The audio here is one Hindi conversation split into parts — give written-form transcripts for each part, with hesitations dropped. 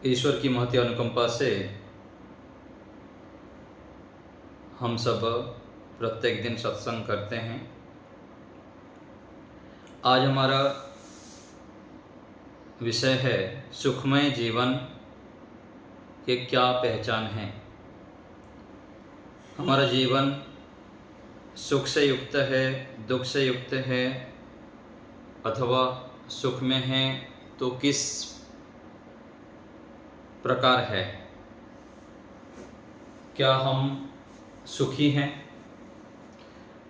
ईश्वर की महती अनुकंपा से हम सब प्रत्येक दिन सत्संग करते हैं। आज हमारा विषय है सुखमय जीवन की क्या पहचान है। हमारा जीवन सुख से युक्त है, दुख से युक्त है, अथवा सुख में है तो किस प्रकार है? क्या हम सुखी हैं?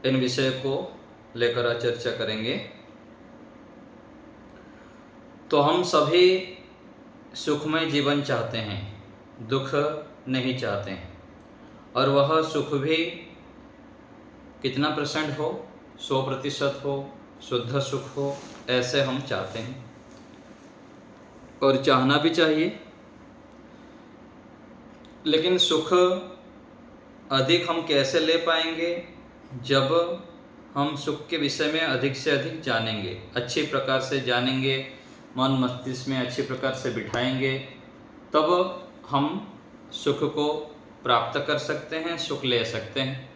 इन विषय को लेकर आज चर्चा करेंगे। तो हम सभी सुखमय जीवन चाहते हैं, दुख नहीं चाहते हैं, और वह सुख भी कितना % हो, 100% हो, शुद्ध सुख हो, ऐसे हम चाहते हैं और चाहना भी चाहिए। लेकिन सुख अधिक हम कैसे ले पाएंगे? जब हम सुख के विषय में अधिक से अधिक जानेंगे, अच्छी प्रकार से जानेंगे, मन मस्तिष्क में अच्छी प्रकार से बिठाएंगे, तब हम सुख को प्राप्त कर सकते हैं, सुख ले सकते हैं।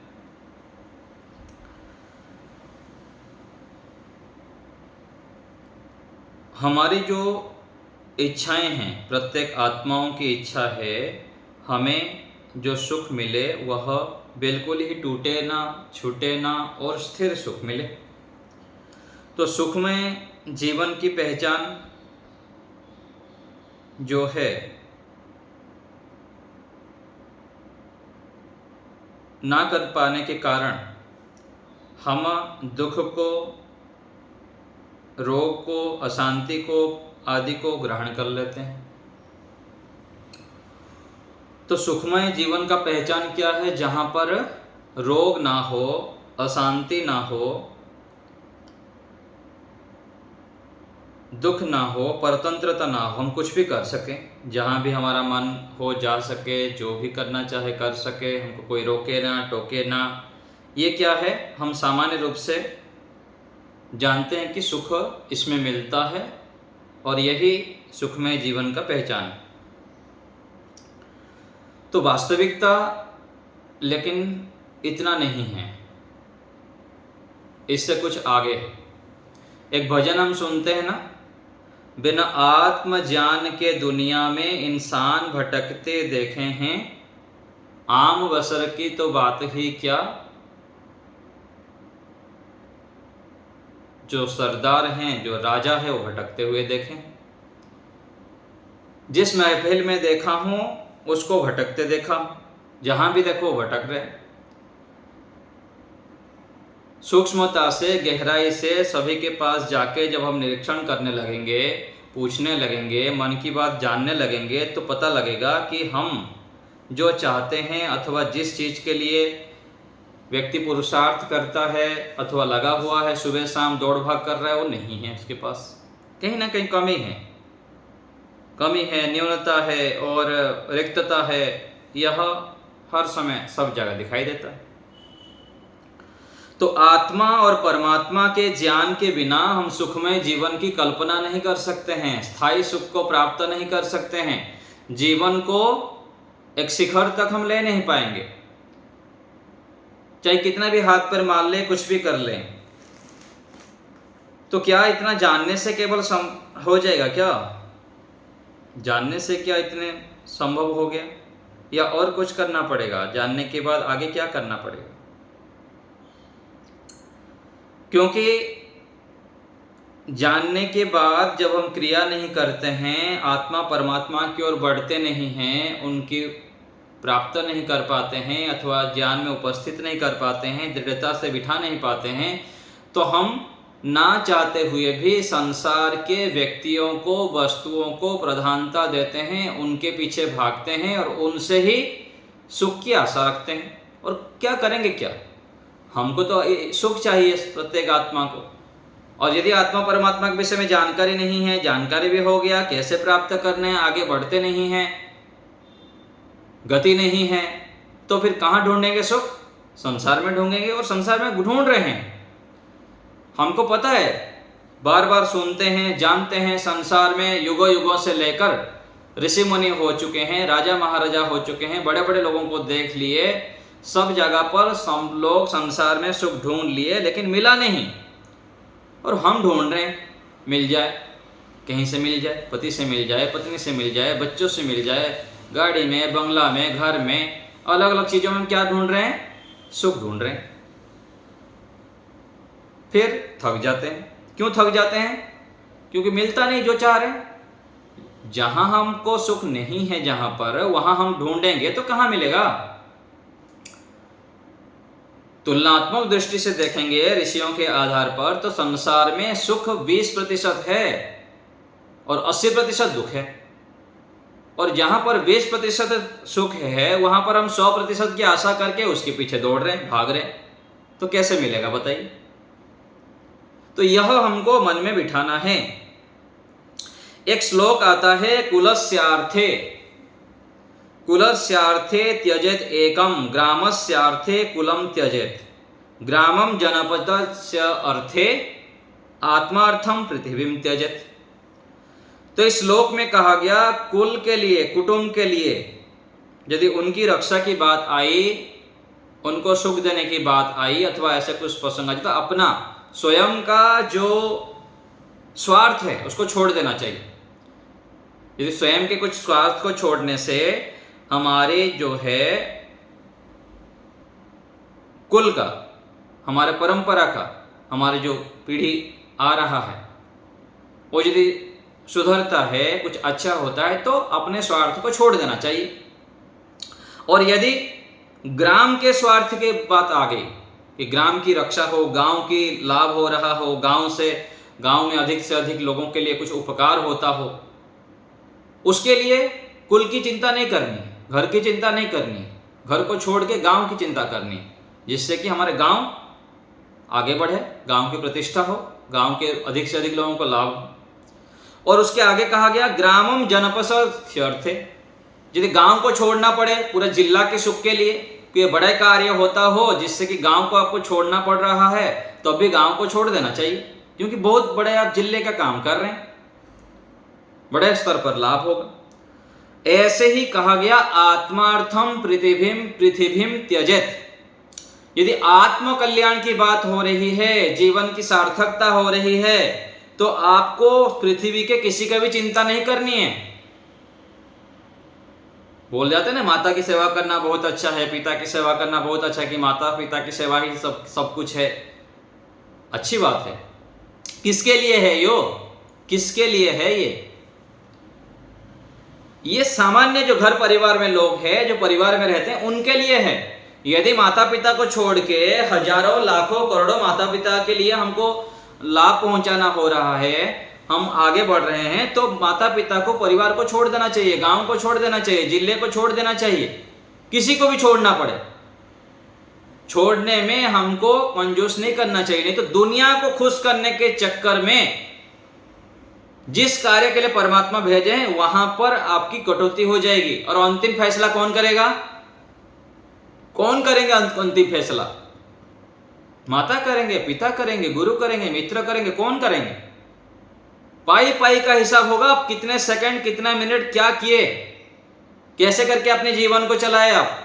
हमारी जो इच्छाएं हैं, प्रत्येक आत्माओं की इच्छा है हमें जो सुख मिले वह बिल्कुल ही टूटे ना, छूटे ना और स्थिर सुख मिले। तो सुखमय जीवन की पहचान जो है ना कर पाने के कारण हम दुख को, रोग को, अशांति को आदि को ग्रहण कर लेते हैं। तो सुखमय जीवन का पहचान क्या है? जहाँ पर रोग ना हो, अशांति ना हो, दुख ना हो, परतंत्रता ना हो, हम कुछ भी कर सकें, जहाँ भी हमारा मन हो जा सके, जो भी करना चाहे कर सके, हमको कोई रोके ना, टोके ना। ये क्या है? हम सामान्य रूप से जानते हैं कि सुख इसमें मिलता है और यही सुखमय जीवन का पहचान है। तो वास्तविकता लेकिन इतना नहीं है, इससे कुछ आगे है। एक भजन हम सुनते हैं ना, बिना आत्म ज्ञान के दुनिया में इंसान भटकते देखे हैं, आम बसर की तो बात ही क्या, जो सरदार हैं, जो राजा है, वो भटकते हुए देखें। जिस महफिल में देखा हूं उसको भटकते देखा, जहां भी देखो वो भटक रहे। सूक्ष्मता से, गहराई से सभी के पास जाके जब हम निरीक्षण करने लगेंगे, पूछने लगेंगे, मन की बात जानने लगेंगे, तो पता लगेगा कि हम जो चाहते हैं अथवा जिस चीज़ के लिए व्यक्ति पुरुषार्थ करता है अथवा लगा हुआ है, सुबह शाम दौड़ भाग कर रहा है, वो नहीं है उसके पास। कहीं ना कहीं कमी है, न्यूनता है और रिक्तता है। यह हर समय सब जगह दिखाई देता है। तो आत्मा और परमात्मा के ज्ञान के बिना हम सुखमय जीवन की कल्पना नहीं कर सकते हैं, स्थायी सुख को प्राप्त नहीं कर सकते हैं, जीवन को एक शिखर तक हम ले नहीं पाएंगे। चाहे कितना भी हाथ पर मार ले, कुछ भी कर लें, तो क्या इतना जानने से केवल हो जाएगा? क्या जानने से क्या इतने संभव हो गया, या और कुछ करना पड़ेगा? जानने के बाद आगे क्या करना पड़ेगा? क्योंकि जानने के बाद जब हम क्रिया नहीं करते हैं, आत्मा परमात्मा की ओर बढ़ते नहीं हैं, उनकी प्राप्त नहीं कर पाते हैं अथवा ज्ञान में उपस्थित नहीं कर पाते हैं, दृढ़ता से बिठा नहीं पाते हैं, तो हम ना चाहते हुए भी संसार के व्यक्तियों को, वस्तुओं को प्रधानता देते हैं, उनके पीछे भागते हैं और उनसे ही सुख की आशा रखते हैं। और क्या करेंगे? क्या, हमको तो सुख चाहिए प्रत्येक आत्मा को। और यदि आत्मा परमात्मा के विषय में जानकारी नहीं है, जानकारी भी हो गया, कैसे प्राप्त करने हैं, आगे बढ़ते नहीं हैं, गति नहीं है, तो फिर कहाँ ढूंढेंगे सुख? संसार में ढूंढेंगे, और संसार में ढूंढ रहे हैं। हमको पता है, बार बार सुनते हैं, जानते हैं, संसार में युगों युगों से लेकर ऋषि मुनि हो चुके हैं, राजा महाराजा हो चुके हैं, बड़े बड़े लोगों को देख लिए, सब जगह पर सब लोग संसार में सुख ढूंढ लिए लेकिन मिला नहीं। और हम ढूंढ रहे हैं मिल जाए, कहीं से मिल जाए, पति से मिल जाए, पत्नी से मिल जाए, बच्चों से मिल जाए, गाड़ी में, बंगला में, घर में, अलग अलग चीज़ों में हम क्या ढूंढ रहे हैं? सुख ढूंढ रहे हैं। फिर थक जाते हैं। क्यों थक जाते हैं? क्योंकि मिलता नहीं जो चाह रहे हैं। जहां हमको सुख नहीं है, जहां पर, वहां हम ढूंढेंगे तो कहां मिलेगा? तुलनात्मक दृष्टि से देखेंगे ऋषियों के आधार पर तो संसार में सुख 20% है और 80% दुख है। और जहां पर 20% सुख है वहां पर हम 100% की आशा करके उसके पीछे दौड़ रहे हैं, भाग रहे हैं, तो कैसे मिलेगा बताइए? तो यह हमको मन में बिठाना है। एक श्लोक आता है, कुलस्यार्थे कुलस्यार्थे त्यजेत एकम ग्रामस्यार्थे कुलम त्यजेत ग्रामम जनपदस्य अर्थे आत्मार्थम पृथ्वीम त्यजेत। तो इस श्लोक में कहा गया कुल के लिए, कुटुंब के लिए यदि उनकी रक्षा की बात आई, उनको सुख देने की बात आई अथवा ऐसे कुछ प्रसंग आ, तो अपना स्वयं का जो स्वार्थ है उसको छोड़ देना चाहिए। यदि स्वयं के कुछ स्वार्थ को छोड़ने से हमारे जो है कुल का, हमारे परंपरा का, हमारे जो पीढ़ी आ रहा है वो यदि सुधरता है, कुछ अच्छा होता है, तो अपने स्वार्थ को छोड़ देना चाहिए। और यदि ग्राम के स्वार्थ की बात आ गई कि ग्राम की रक्षा हो, गांव की लाभ हो रहा हो, गांव में अधिक से अधिक लोगों के लिए कुछ उपकार होता हो, उसके लिए कुल की चिंता नहीं करनी, घर की चिंता नहीं करनी, घर को छोड़ के गांव की चिंता करनी, जिससे कि हमारे गांव आगे बढ़े, गांव की प्रतिष्ठा हो, गांव के अधिक से अधिक लोगों को लाभ हो। और उसके आगे कहा गया ग्रामम जनपदस्यर्थे, यदि गांव को छोड़ना पड़े पूरे जिला के सुख के लिए, कोई बड़ा कार्य होता हो जिससे कि गांव को आपको छोड़ना पड़ रहा है, तो भी गांव को छोड़ देना चाहिए, क्योंकि बहुत बड़े आप जिले का काम कर रहे हैं, बड़े स्तर पर लाभ होगा। ऐसे ही कहा गया आत्मार्थम पृथिवीम त्यजेत। यदि आत्म कल्याण की बात हो रही है, जीवन की सार्थकता हो रही है, तो आपको पृथ्वी के किसी का भी चिंता नहीं करनी है। बोल जाते हैं ना, माता की सेवा करना बहुत अच्छा है, पिता की सेवा करना बहुत अच्छा है, कि माता पिता की सेवा ही सब कुछ है। अच्छी बात है। किसके लिए है यो? किसके लिए है ये सामान्य जो घर परिवार में लोग हैं, जो परिवार में रहते हैं, उनके लिए है। यदि माता पिता को छोड़ के हजारों लाखों करोड़ों माता पिता के लिए हमको लाभ पहुंचाना हो रहा है, हम आगे बढ़ रहे हैं, तो माता पिता को, परिवार को छोड़ देना चाहिए, गांव को छोड़ देना चाहिए, जिले को छोड़ देना चाहिए, किसी को भी छोड़ना पड़े। छोड़ने में हमको कंजूस नहीं करना चाहिए, नहीं तो दुनिया को खुश करने के चक्कर में जिस कार्य के लिए परमात्मा भेजे हैं वहां पर आपकी कटौती हो जाएगी। और अंतिम फैसला कौन करेगा? कौन करेंगे अंतिम फैसला? माता करेंगे, पिता करेंगे, गुरु करेंगे, मित्र करेंगे, कौन करेंगे? पाई पाई का हिसाब होगा। आप कितने सेकंड, कितना मिनट क्या किए, कैसे करके अपने जीवन को चलाए आप,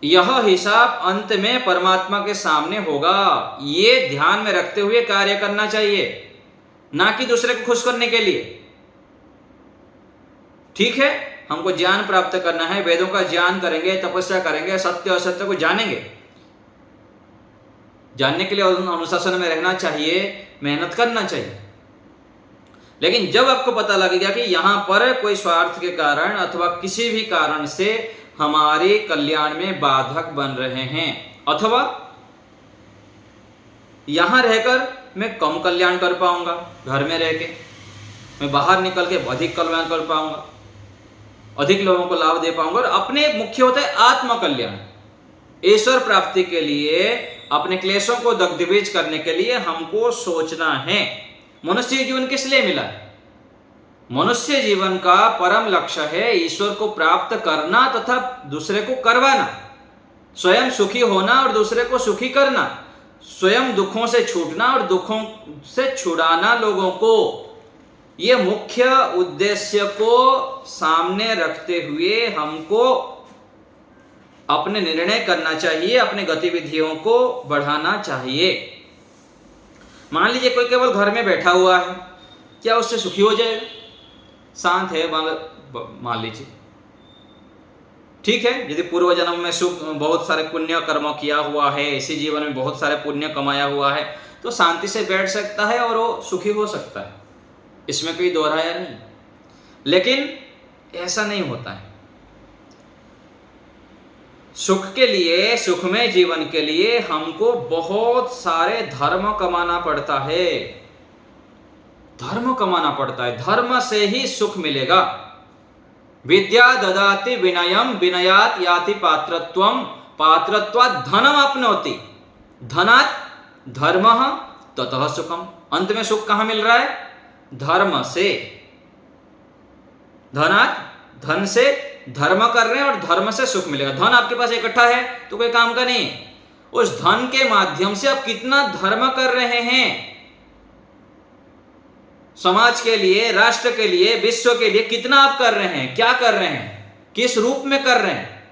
यह हिसाब अंत में परमात्मा के सामने होगा। ये ध्यान में रखते हुए कार्य करना चाहिए, ना कि दूसरे को खुश करने के लिए। ठीक है, हमको ज्ञान प्राप्त करना है, वेदों का ज्ञान करेंगे, तपस्या करेंगे, सत्य असत्य को जानेंगे। जानने के लिए अनुशासन में रहना चाहिए, मेहनत करना चाहिए। लेकिन जब आपको पता लगेगा कि यहां पर कोई स्वार्थ के कारण अथवा किसी भी कारण से हमारे कल्याण में बाधक बन रहे हैं, अथवा यहां रहकर मैं कम कल्याण कर पाऊंगा, घर में रह के मैं बाहर निकल के अधिक कल्याण कर पाऊंगा, अधिक लोगों को लाभ दे पाऊंगा। और अपने मुख्य होता है आत्म कल्याण। ईश्वर प्राप्ति के लिए, अपने क्लेशों को दग्धबीज करने के लिए हमको सोचना है मनुष्य जीवन किस लिए मिला है। मनुष्य जीवन का परम लक्ष्य है ईश्वर को प्राप्त करना तथा दूसरे को करवाना, स्वयं सुखी होना और दूसरे को सुखी करना, स्वयं दुखों से छूटना और दुखों से छुड़ाना लोगों को। ये मुख्य उद्देश्य को सामने रखते हुए हमको अपने निर्णय करना चाहिए, अपने गतिविधियों को बढ़ाना चाहिए। मान लीजिए कोई केवल घर में बैठा हुआ है, क्या उससे सुखी हो जाएगा? शांत है मान लीजिए, ठीक है, यदि पूर्व जन्म में सुख बहुत सारे पुण्य कर्म किया हुआ है, इसी जीवन में बहुत सारे पुण्य कमाया हुआ है, तो शांति से बैठ सकता है और वो सुखी हो सकता है, इसमें कोई दोहराया नहीं। लेकिन ऐसा नहीं होता है। सुख के लिए, सुखमय जीवन के लिए हमको बहुत सारे धर्म कमाना पड़ता है, धर्म कमाना पड़ता है। धर्म से ही सुख मिलेगा। विद्या ददाति विनयम विनयात याति पात्रत्वम पात्रत्वात् धनम आपनोति धनात् धर्मः ततः सुखम। अंत में सुख कहां मिल रहा है? धर्म से। धनात् धन से, धर्म कर रहे हैं और धर्म से सुख मिलेगा। धन आपके पास इकट्ठा है तो कोई काम का नहीं, उस धन के माध्यम से आप कितना धर्म कर रहे हैं, समाज के लिए, राष्ट्र के लिए, विश्व के लिए कितना आप कर रहे हैं, क्या कर रहे हैं, किस रूप में कर रहे हैं,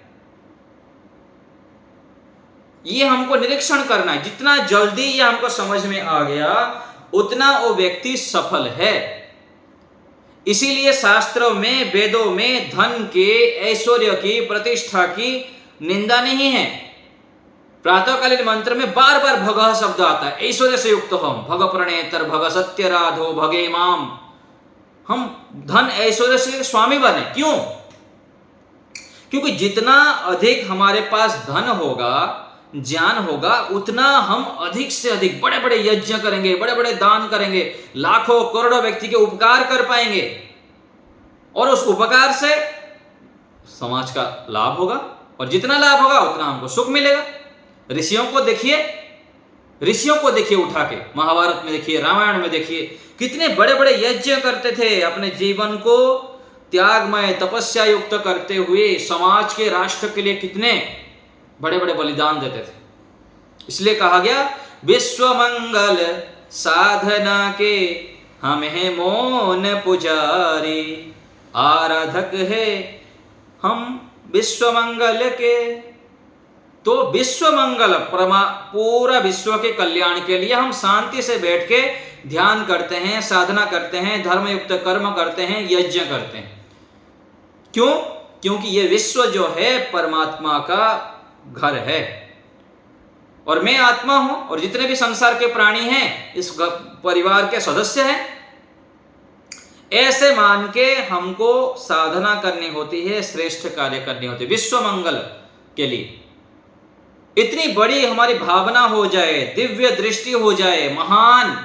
ये हमको निरीक्षण करना है। जितना जल्दी ये हमको समझ में आ गया उतना वो व्यक्ति सफल है। इसीलिए शास्त्रों में, वेदों में धन के, ऐश्वर्य की, प्रतिष्ठा की निंदा नहीं है। प्रातःकालीन मंत्र में बार बार भगः शब्द आता है। ऐश्वर्य से युक्त हम भग प्रणेतर भग सत्य राधो भगे माम। हम धन ऐश्वर्य से स्वामी बने। क्यों? क्योंकि जितना अधिक हमारे पास धन होगा, ज्ञान होगा, उतना हम अधिक से अधिक बड़े बड़े यज्ञ करेंगे, बड़े बड़े दान करेंगे, लाखों करोड़ों व्यक्ति के उपकार कर पाएंगे और उस उपकार से समाज का लाभ होगा और जितना लाभ होगा उतना हमको सुख मिलेगा। ऋषियों को देखिए, ऋषियों को देखिए उठा के, महाभारत में देखिए, रामायण में देखिए, कितने बड़े बड़े यज्ञ करते थे, अपने जीवन को त्यागमय तपस्या युक्त करते हुए समाज के, राष्ट्र के लिए कितने बड़े बड़े बलिदान देते थे। इसलिए कहा गया विश्व मंगल साधना के हम हैं मौन पुजारी, आराधक है हम विश्व मंगल के। तो विश्व मंगल, पूरा विश्व के कल्याण के लिए हम शांति से बैठ के ध्यान करते हैं, साधना करते हैं, धर्मयुक्त कर्म करते हैं, यज्ञ करते हैं। क्यों? क्योंकि ये विश्व जो है परमात्मा का घर है और मैं आत्मा हूं और जितने भी संसार के प्राणी हैं इस परिवार के सदस्य हैं। ऐसे मान के हमको साधना करनी होती है, श्रेष्ठ कार्य करनी होती है विश्व मंगल के लिए। इतनी बड़ी हमारी भावना हो जाए, दिव्य दृष्टि हो जाए, महान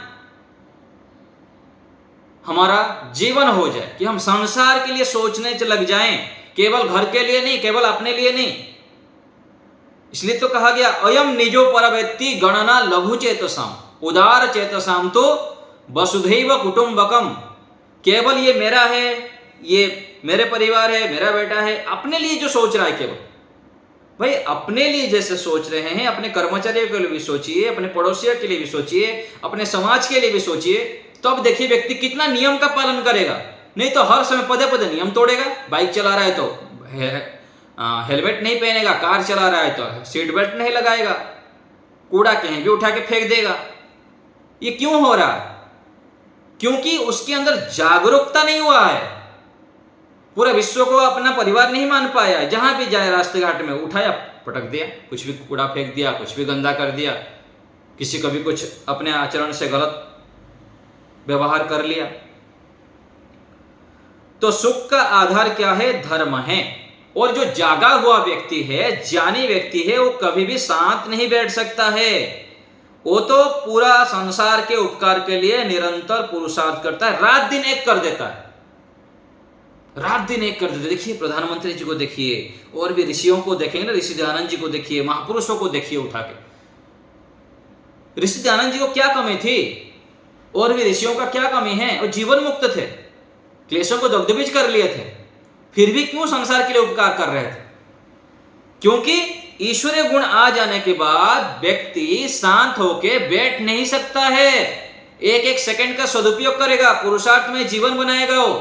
हमारा जीवन हो जाए कि हम संसार के लिए सोचने लग जाएं, केवल घर के लिए नहीं, केवल अपने लिए नहीं। इसलिए तो कहा गया अयम निजो परवेत्ति गणना लघु चेतसाम उदार चेतसाम तो वसुधैव कुटुंबकम। केवल ये मेरा है, ये मेरे परिवार है, मेरा बेटा है, अपने लिए जो सोच रहा है केवल, भाई अपने लिए जैसे सोच रहे हैं, अपने कर्मचारियों के लिए भी सोचिए, अपने पड़ोसियों के लिए भी सोचिए, अपने समाज के लिए भी सोचिए। तब तो देखिए व्यक्ति कितना नियम का पालन करेगा। नहीं तो हर समय पदे पदे नियम तोड़ेगा। बाइक चला रहा है तो हेलमेट नहीं पहनेगा, कार चला रहा है तो सीट बेल्ट नहीं लगाएगा, कूड़ा कहीं भी उठा के फेंक देगा। ये क्यों हो रहा है? क्योंकि उसके अंदर जागरूकता नहीं हुआ है। पूरा विश्व को अपना परिवार नहीं मान पाया। जहां भी जाए रास्ते घाट में उठाया, पटक दिया, कुछ भी कूड़ा फेंक दिया, कुछ भी गंदा कर दिया, किसी को भी कुछ अपने आचरण से गलत व्यवहार कर लिया। तो सुख का आधार क्या है? धर्म है। और जो जागा हुआ व्यक्ति है, ज्ञानी व्यक्ति है, वो कभी भी शांत नहीं बैठ सकता है। वो तो पूरा संसार के उपकार के लिए निरंतर पुरुषार्थ करता है, रात दिन एक कर देता है, रात दिन एक कर देते। देखिए प्रधानमंत्री जी को देखिए, और भी ऋषियों को देखेंगे ना, ऋषि दयानंद जी को देखिए, महापुरुषों को देखिए उठा के। ऋषि दयानंद जी को क्या कमी थी और भी ऋषियों का क्या कमी है? वो जीवन मुक्त थे, क्लेशों को दग्धबीज कर लिए थे, फिर भी क्यों संसार के लिए उपकार कर रहे थे? क्योंकि ईश्वरीय गुण आ जाने के बाद व्यक्ति शांत होकर बैठ नहीं सकता है। एक एक सेकंड का सदुपयोग करेगा, पुरुषार्थ में जीवन बनाएगा। वो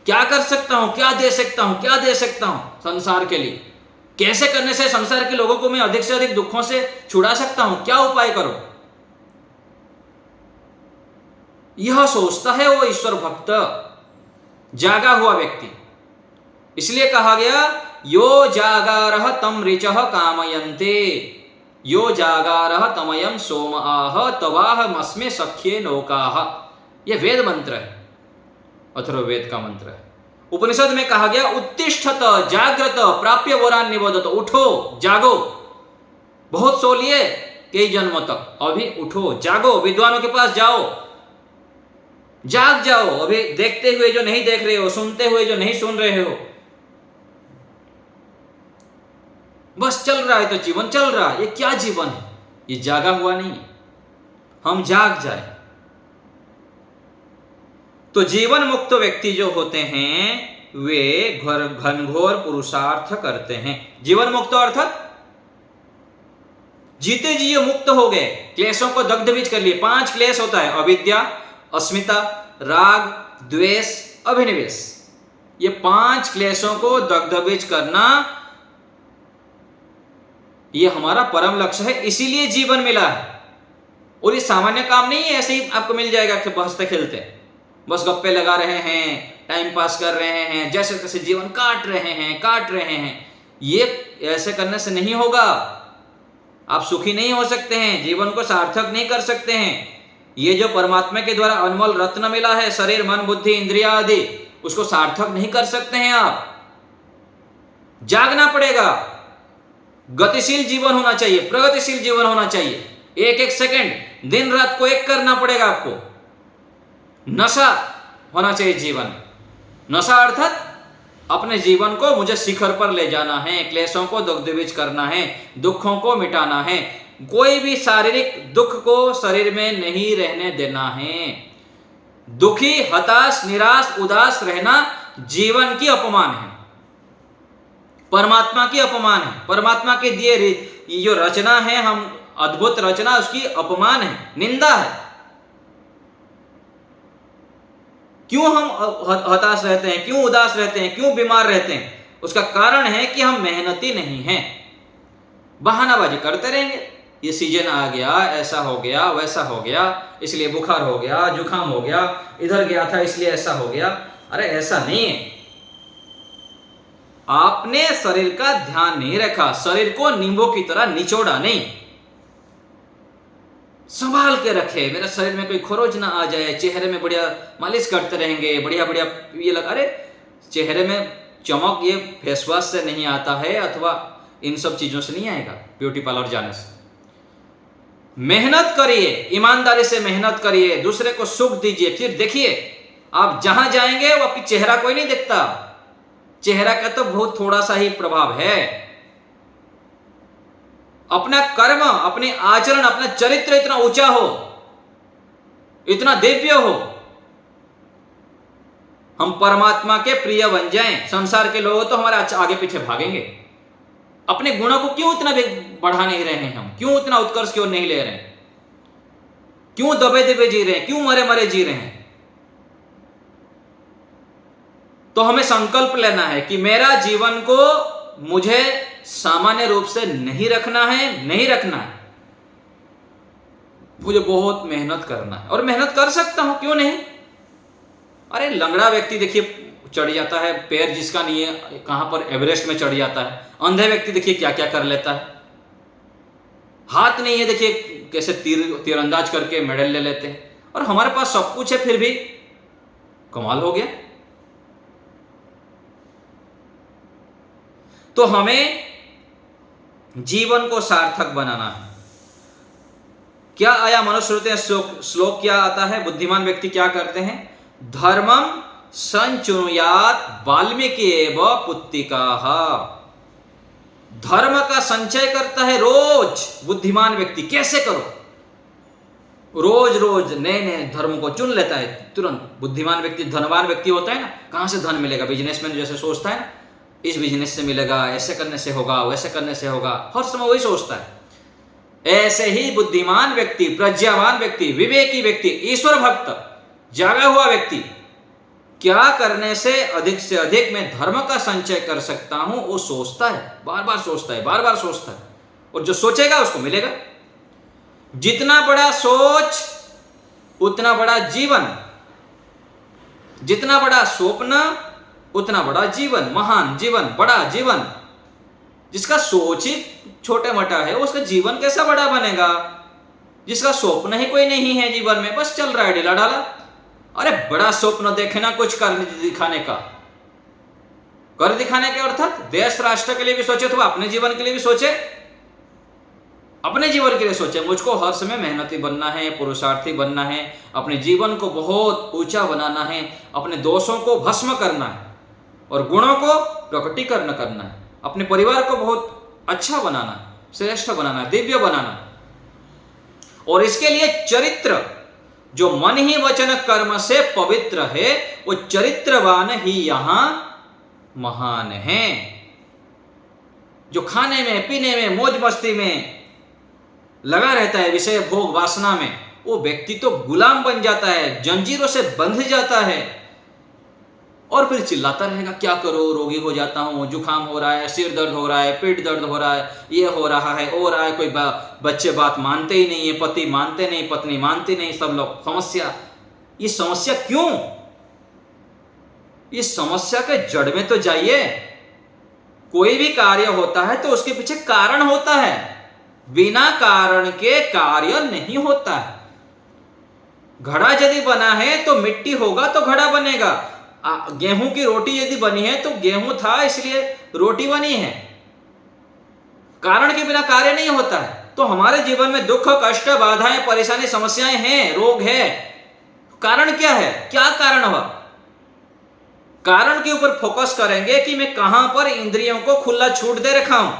क्या कर सकता हूं, क्या दे सकता हूं, क्या दे सकता हूं संसार के लिए, कैसे करने से संसार के लोगों को मैं अधिक से अधिक दुखों से छुड़ा सकता हूं, क्या उपाय करो, यह सोचता है वो ईश्वर भक्त, जागा हुआ व्यक्ति। इसलिए कहा गया यो जागारह तम ऋचः कामयन्ते, यो जागारह तमयम सोम आह तवाह मस्मे सख्ये नौकाह। यह वेद मंत्र है, अथर्ववेद का मंत्र है। उपनिषद में कहा गया उत्तिष्ठत जाग्रत प्राप्य वरान निबोधत, उठो जागो, बहुत सो लिए कई जन्मों तक, अभी उठो जागो, विद्वानों के पास जाओ, जाग जाओ, अभी देखते हुए जो नहीं देख रहे हो, सुनते हुए जो नहीं सुन रहे हो, बस चल रहा है तो जीवन चल रहा है, ये क्या जीवन है, ये जागा हुआ नहीं है। हम जाग जाए तो जीवन मुक्त व्यक्ति जो होते हैं वे घनघोर पुरुषार्थ करते हैं। जीवन मुक्त अर्थात जीते जी मुक्त हो गए, क्लेशों को दग्धबीज कर लिए। 5 क्लेश होता है, अविद्या, अस्मिता, राग, द्वेष, अभिनिवेश। ये 5 क्लेशों को दग्धबीज करना ये हमारा परम लक्ष्य है, इसीलिए जीवन मिला है। और ये सामान्य काम नहीं है, ऐसे ही आपको मिल जाएगा कि हंसते खेलते बस गप्पे लगा रहे हैं, टाइम पास कर रहे हैं, जैसे तैसे जीवन काट रहे हैं। ये ऐसे करने से नहीं होगा, आप सुखी नहीं हो सकते हैं, जीवन को सार्थक नहीं कर सकते हैं। ये जो परमात्मा के द्वारा अनमोल रत्न मिला है, शरीर मन बुद्धि इंद्रिया आदि, उसको सार्थक नहीं कर सकते हैं आप। जागना पड़ेगा, गतिशील जीवन होना चाहिए, प्रगतिशील जीवन होना चाहिए। एक एक सेकंड दिन रात को एक करना पड़ेगा आपको। नशा होना चाहिए जीवन। नशा अर्थात अपने जीवन को मुझे शिखर पर ले जाना है, क्लेशों को दग्धबीज करना है, दुखों को मिटाना है, कोई भी शारीरिक दुख को शरीर में नहीं रहने देना है। दुखी, हताश, निराश, उदास रहना जीवन की अपमान है, परमात्मा की अपमान है। परमात्मा के दिए ये जो रचना है, हम अद्भुत रचना, उसकी अपमान है, निंदा है। क्यों हम हताश रहते हैं, क्यों उदास रहते हैं, क्यों बीमार रहते हैं? उसका कारण है कि हम मेहनती नहीं हैं, बहानाबाजी करते रहेंगे। ये सीजन आ गया, ऐसा हो गया, वैसा हो गया, इसलिए बुखार हो गया, जुकाम हो गया, इधर गया था इसलिए ऐसा हो गया। अरे ऐसा नहीं है, आपने शरीर का ध्यान नहीं रखा, शरीर को नींबू की तरह निचोड़ा नहीं, संभाल के रखे। मेरा शरीर में कोई खरोच ना आ जाए, चेहरे में बढ़िया मालिश करते रहेंगे, बढ़िया बढ़िया ये लगा। अरे चेहरे में चमक ये फेस वॉश से नहीं आता है, अथवा इन सब चीजों से नहीं आएगा, ब्यूटी पार्लर जाने से। मेहनत करिए, ईमानदारी से मेहनत करिए, दूसरे को सुख दीजिए। फिर देखिए आप जहां जाएंगे वो आपकी चेहरा कोई नहीं दिखता, चेहरा का तो बहुत थोड़ा सा ही प्रभाव है। अपना कर्म, अपने आचरण, अपना चरित्र इतना ऊंचा हो, इतना दिव्य हो, हम परमात्मा के प्रिय बन जाएं। संसार के लोग तो हमारे आगे पीछे भागेंगे। अपने गुणों को क्यों इतना बढ़ा नहीं रहे हैं हम? क्यों इतना उत्कर्ष क्यों नहीं ले रहे हैं? क्यों दबे दबे जी रहे हैं? क्यों मरे मरे जी रहे हैं? तो हमें संकल्प लेना है कि मेरा जीवन को मुझे सामान्य रूप से नहीं रखना है, नहीं रखना है, मुझे बहुत मेहनत करना है। और मेहनत कर सकता हूं, क्यों नहीं? अरे लंगड़ा व्यक्ति देखिए चढ़ जाता है, पैर जिसका नहीं है कहां पर एवरेस्ट में चढ़ जाता है। अंधे व्यक्ति देखिए क्या क्या कर लेता है, हाथ नहीं है देखिए कैसे तीरंदाज करके मेडल ले लेते हैं। और हमारे पास सब कुछ है, फिर भी कमाल हो गया। तो हमें जीवन को सार्थक बनाना है। क्या आया मनुस्मृति में श्लोक क्या आता है? बुद्धिमान व्यक्ति क्या करते हैं? धर्मम संचुनुयात वाल्मीकि एव पुत्तिकाः। धर्म का संचय करता है रोज बुद्धिमान व्यक्ति। कैसे करो? रोज रोज नए नए धर्म को चुन लेता है तुरंत। बुद्धिमान व्यक्ति, धनवान व्यक्ति होता है ना, कहां से धन मिलेगा? बिजनेसमैन जैसे सोचता है ना, इस बिजनेस से मिलेगा, ऐसे करने से होगा, वैसे करने से होगा, हर समय वही सोचता है। ऐसे ही बुद्धिमान व्यक्ति, प्रज्ञावान व्यक्ति, विवेकी व्यक्ति, ईश्वर भक्त, जागा हुआ व्यक्ति क्या करने से अधिक मैं धर्म का संचय कर सकता हूं, वो सोचता है, बार बार सोचता है, बार बार सोचता है, और जो सोचेगा उसको मिलेगा। जितना बड़ा सोच उतना बड़ा जीवन, जितना बड़ा स्वप्न उतना बड़ा जीवन, महान जीवन, बड़ा जीवन। जिसका सोच ही छोटा मोटा है उसका जीवन कैसा बड़ा बनेगा? जिसका स्वप्न ही कोई नहीं है जीवन में, बस चल रहा है ढीला ढाला। अरे बड़ा स्वप्न देखे ना, कुछ कर दिखाने का, कर दिखाने के अर्थात देश राष्ट्र के लिए भी सोचे, तो अपने जीवन के लिए भी सोचे, अपने जीवन के लिए सोचे। मुझको हर समय मेहनती बनना है, पुरुषार्थी बनना है, अपने जीवन को बहुत ऊंचा बनाना है, अपने दोषों को भस्म करना है और गुणों को प्रकटीकरण करना है, अपने परिवार को बहुत अच्छा बनाना, श्रेष्ठ बनाना, दिव्य बनाना। और इसके लिए चरित्र, जो मन ही वचन कर्म से पवित्र है, वो चरित्रवान ही यहां महान है। जो खाने में, पीने में, मौज मस्ती में लगा रहता है, विषय भोग वासना में, वो व्यक्ति तो गुलाम बन जाता है, जंजीरों से बंध जाता है और फिर चिल्लाता रहेगा, क्या करो, रोगी हो जाता हूं, जुकाम हो रहा है, सिर दर्द हो रहा है, पेट दर्द हो रहा है, ये हो रहा है, हो रहा है। कोई बच्चे बात मानते ही नहीं है, पति मानते नहीं, पत्नी मानती नहीं, सब लोग समस्या। ये समस्या क्यों? इस समस्या के जड़ में तो जाइए। कोई भी कार्य होता है तो उसके पीछे कारण होता है, बिना कारण के कार्य नहीं होता है। घड़ा यदि बना है तो मिट्टी होगा तो घड़ा बनेगा। गेहूं की रोटी यदि बनी है तो गेहूं था इसलिए रोटी बनी है। कारण के बिना कार्य नहीं होता है। तो हमारे जीवन में दुख, कष्ट, बाधाएं, परेशानी, समस्याएं हैं, रोग है। कारण क्या है? क्या कारण हुआ? कारण के ऊपर फोकस करेंगे कि मैं कहां पर इंद्रियों को खुला छूट दे रखा हूं,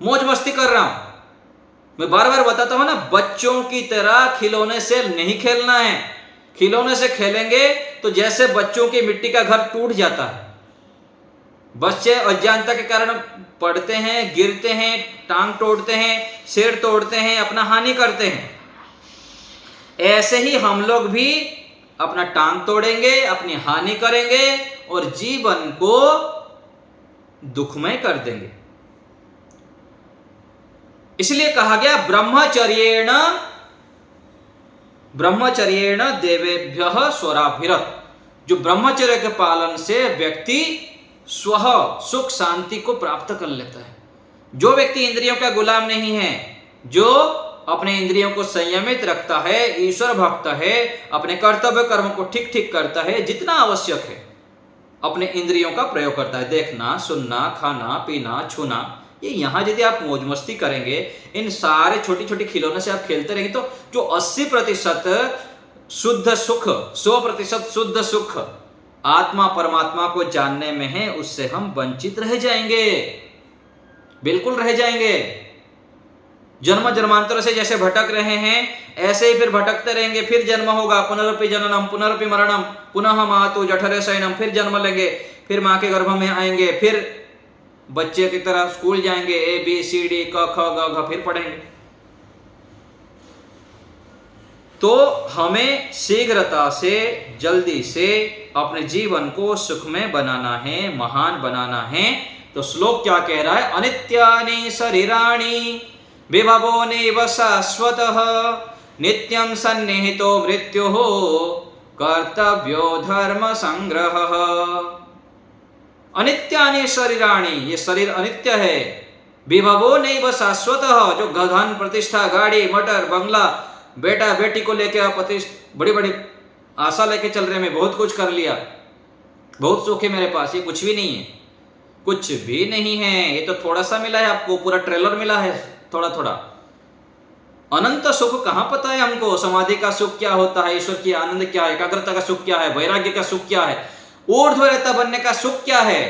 मौज मस्ती कर रहा हूं। मैं बार बार बताता हूं ना, बच्चों की तरह खिलौने से नहीं खेलना है। खिलौने से खेलेंगे तो जैसे बच्चों की मिट्टी का घर टूट जाता है। बच्चे अज्ञानता के कारण पड़ते हैं, गिरते हैं, टांग तोड़ते हैं, सिर तोड़ते हैं, अपना हानि करते हैं। ऐसे ही हम लोग भी अपना टांग तोड़ेंगे, अपनी हानि करेंगे और जीवन को दुखमय कर देंगे। इसलिए कहा गया ब्रह्मचर्येण देवेभ्यः स्वराभिरत। जो ब्रह्मचर्य के पालन से व्यक्ति स्वह सुख शांति को प्राप्त कर लेता है। जो व्यक्ति इंद्रियों का गुलाम नहीं है, जो अपने इंद्रियों को संयमित रखता है, ईश्वर भक्त है, अपने कर्तव्य कर्म को ठीक ठीक करता है, जितना आवश्यक है अपने इंद्रियों का प्रयोग करता है। देखना, सुनना, खाना, पीना, छूना, ये यहाँ यदि आप मौज मस्ती करेंगे, इन सारे छोटी छोटी खिलौने से आप खेलते रहेंगे, तो जो 80% शुद्ध सुख, 100% शुद्ध सुख आत्मा परमात्मा को जानने में है, उससे हम वंचित रह जाएंगे, बिल्कुल रह जाएंगे। जन्म जन्मांतर से जैसे भटक रहे हैं, ऐसे ही फिर भटकते रहेंगे। फिर जन्म होगा, पुनरपि जननम पुनरपि मरणम पुनः मातु जठरे शयनम। फिर जन्म लेंगे, फिर माँ के गर्भ में आएंगे, फिर बच्चे की तरह स्कूल जाएंगे, ABCD क ख ग घ फिर पढ़ेंगे। तो हमें शीघ्रता से, जल्दी से अपने जीवन को सुखमय बनाना है, महान बनाना है। तो श्लोक क्या कह रहा है? अनित्यानि शरीराणि विभवो नैव शाश्वतः नित्यं सन्निहितो मृत्युः कर्तव्यो धर्म संग्रहः। अनित्यानि शरीराणि, ये शरीर अनित्य है। विभवो नैव शाश्वतः, जो धन प्रतिष्ठा, गाड़ी मटर, बंगला, बेटा बेटी को लेके आप बड़ी बड़ी आशा लेके चल रहे हैं, मैं बहुत कुछ कर लिया, बहुत सुख है मेरे पास, ये कुछ भी नहीं है, कुछ भी नहीं है। ये तो थोड़ा सा मिला है आपको, पूरा ट्रेलर मिला है थोड़ा थोड़ा। अनंत सुख कहां पता है हमको? समाधि का सुख क्या होता है, ईश्वर की आनंद क्या है, एकाग्रता का सुख क्या है, वैराग्य का सुख क्या है, ऊर्ध्वरेता बनने का सुख क्या है,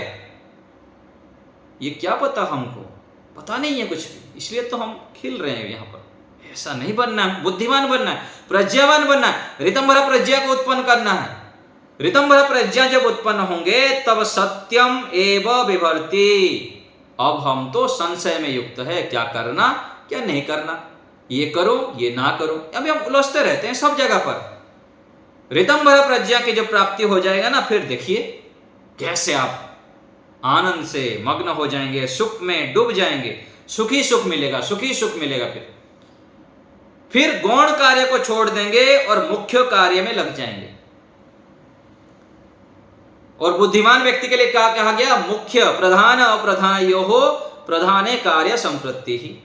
ये क्या पता हमको? पता नहीं है कुछ भी। इसलिए तो हम खिल रहे हैं यहाँ पर। ऐसा नहीं बनना है, बुद्धिमान बनना है, प्रज्ञावान बनना है, ऋतंभरा प्रज्ञा को उत्पन्न करना है। ऋतंभरा प्रज्ञा जब उत्पन्न होंगे तब सत्यम एव विभर्ति। अब हम तो संशय में युक्त है, क्या करना क्या नहीं करना। ये करो ये ना करो, अभी हम उलझते रहते हैं सब जगह पर। ऋतंभर प्रज्ञा की जब प्राप्ति हो जाएगा ना, फिर देखिए कैसे आप आनंद से मग्न हो जाएंगे, सुख में डूब जाएंगे, सुखी सुख मिलेगा, सुखी सुख मिलेगा। फिर गौण कार्य को छोड़ देंगे और मुख्य कार्य में लग जाएंगे। और बुद्धिमान व्यक्ति के लिए क्या कहा गया? मुख्य प्रधान अप्रधानयोः प्रधाने कार्य संप्रति ही।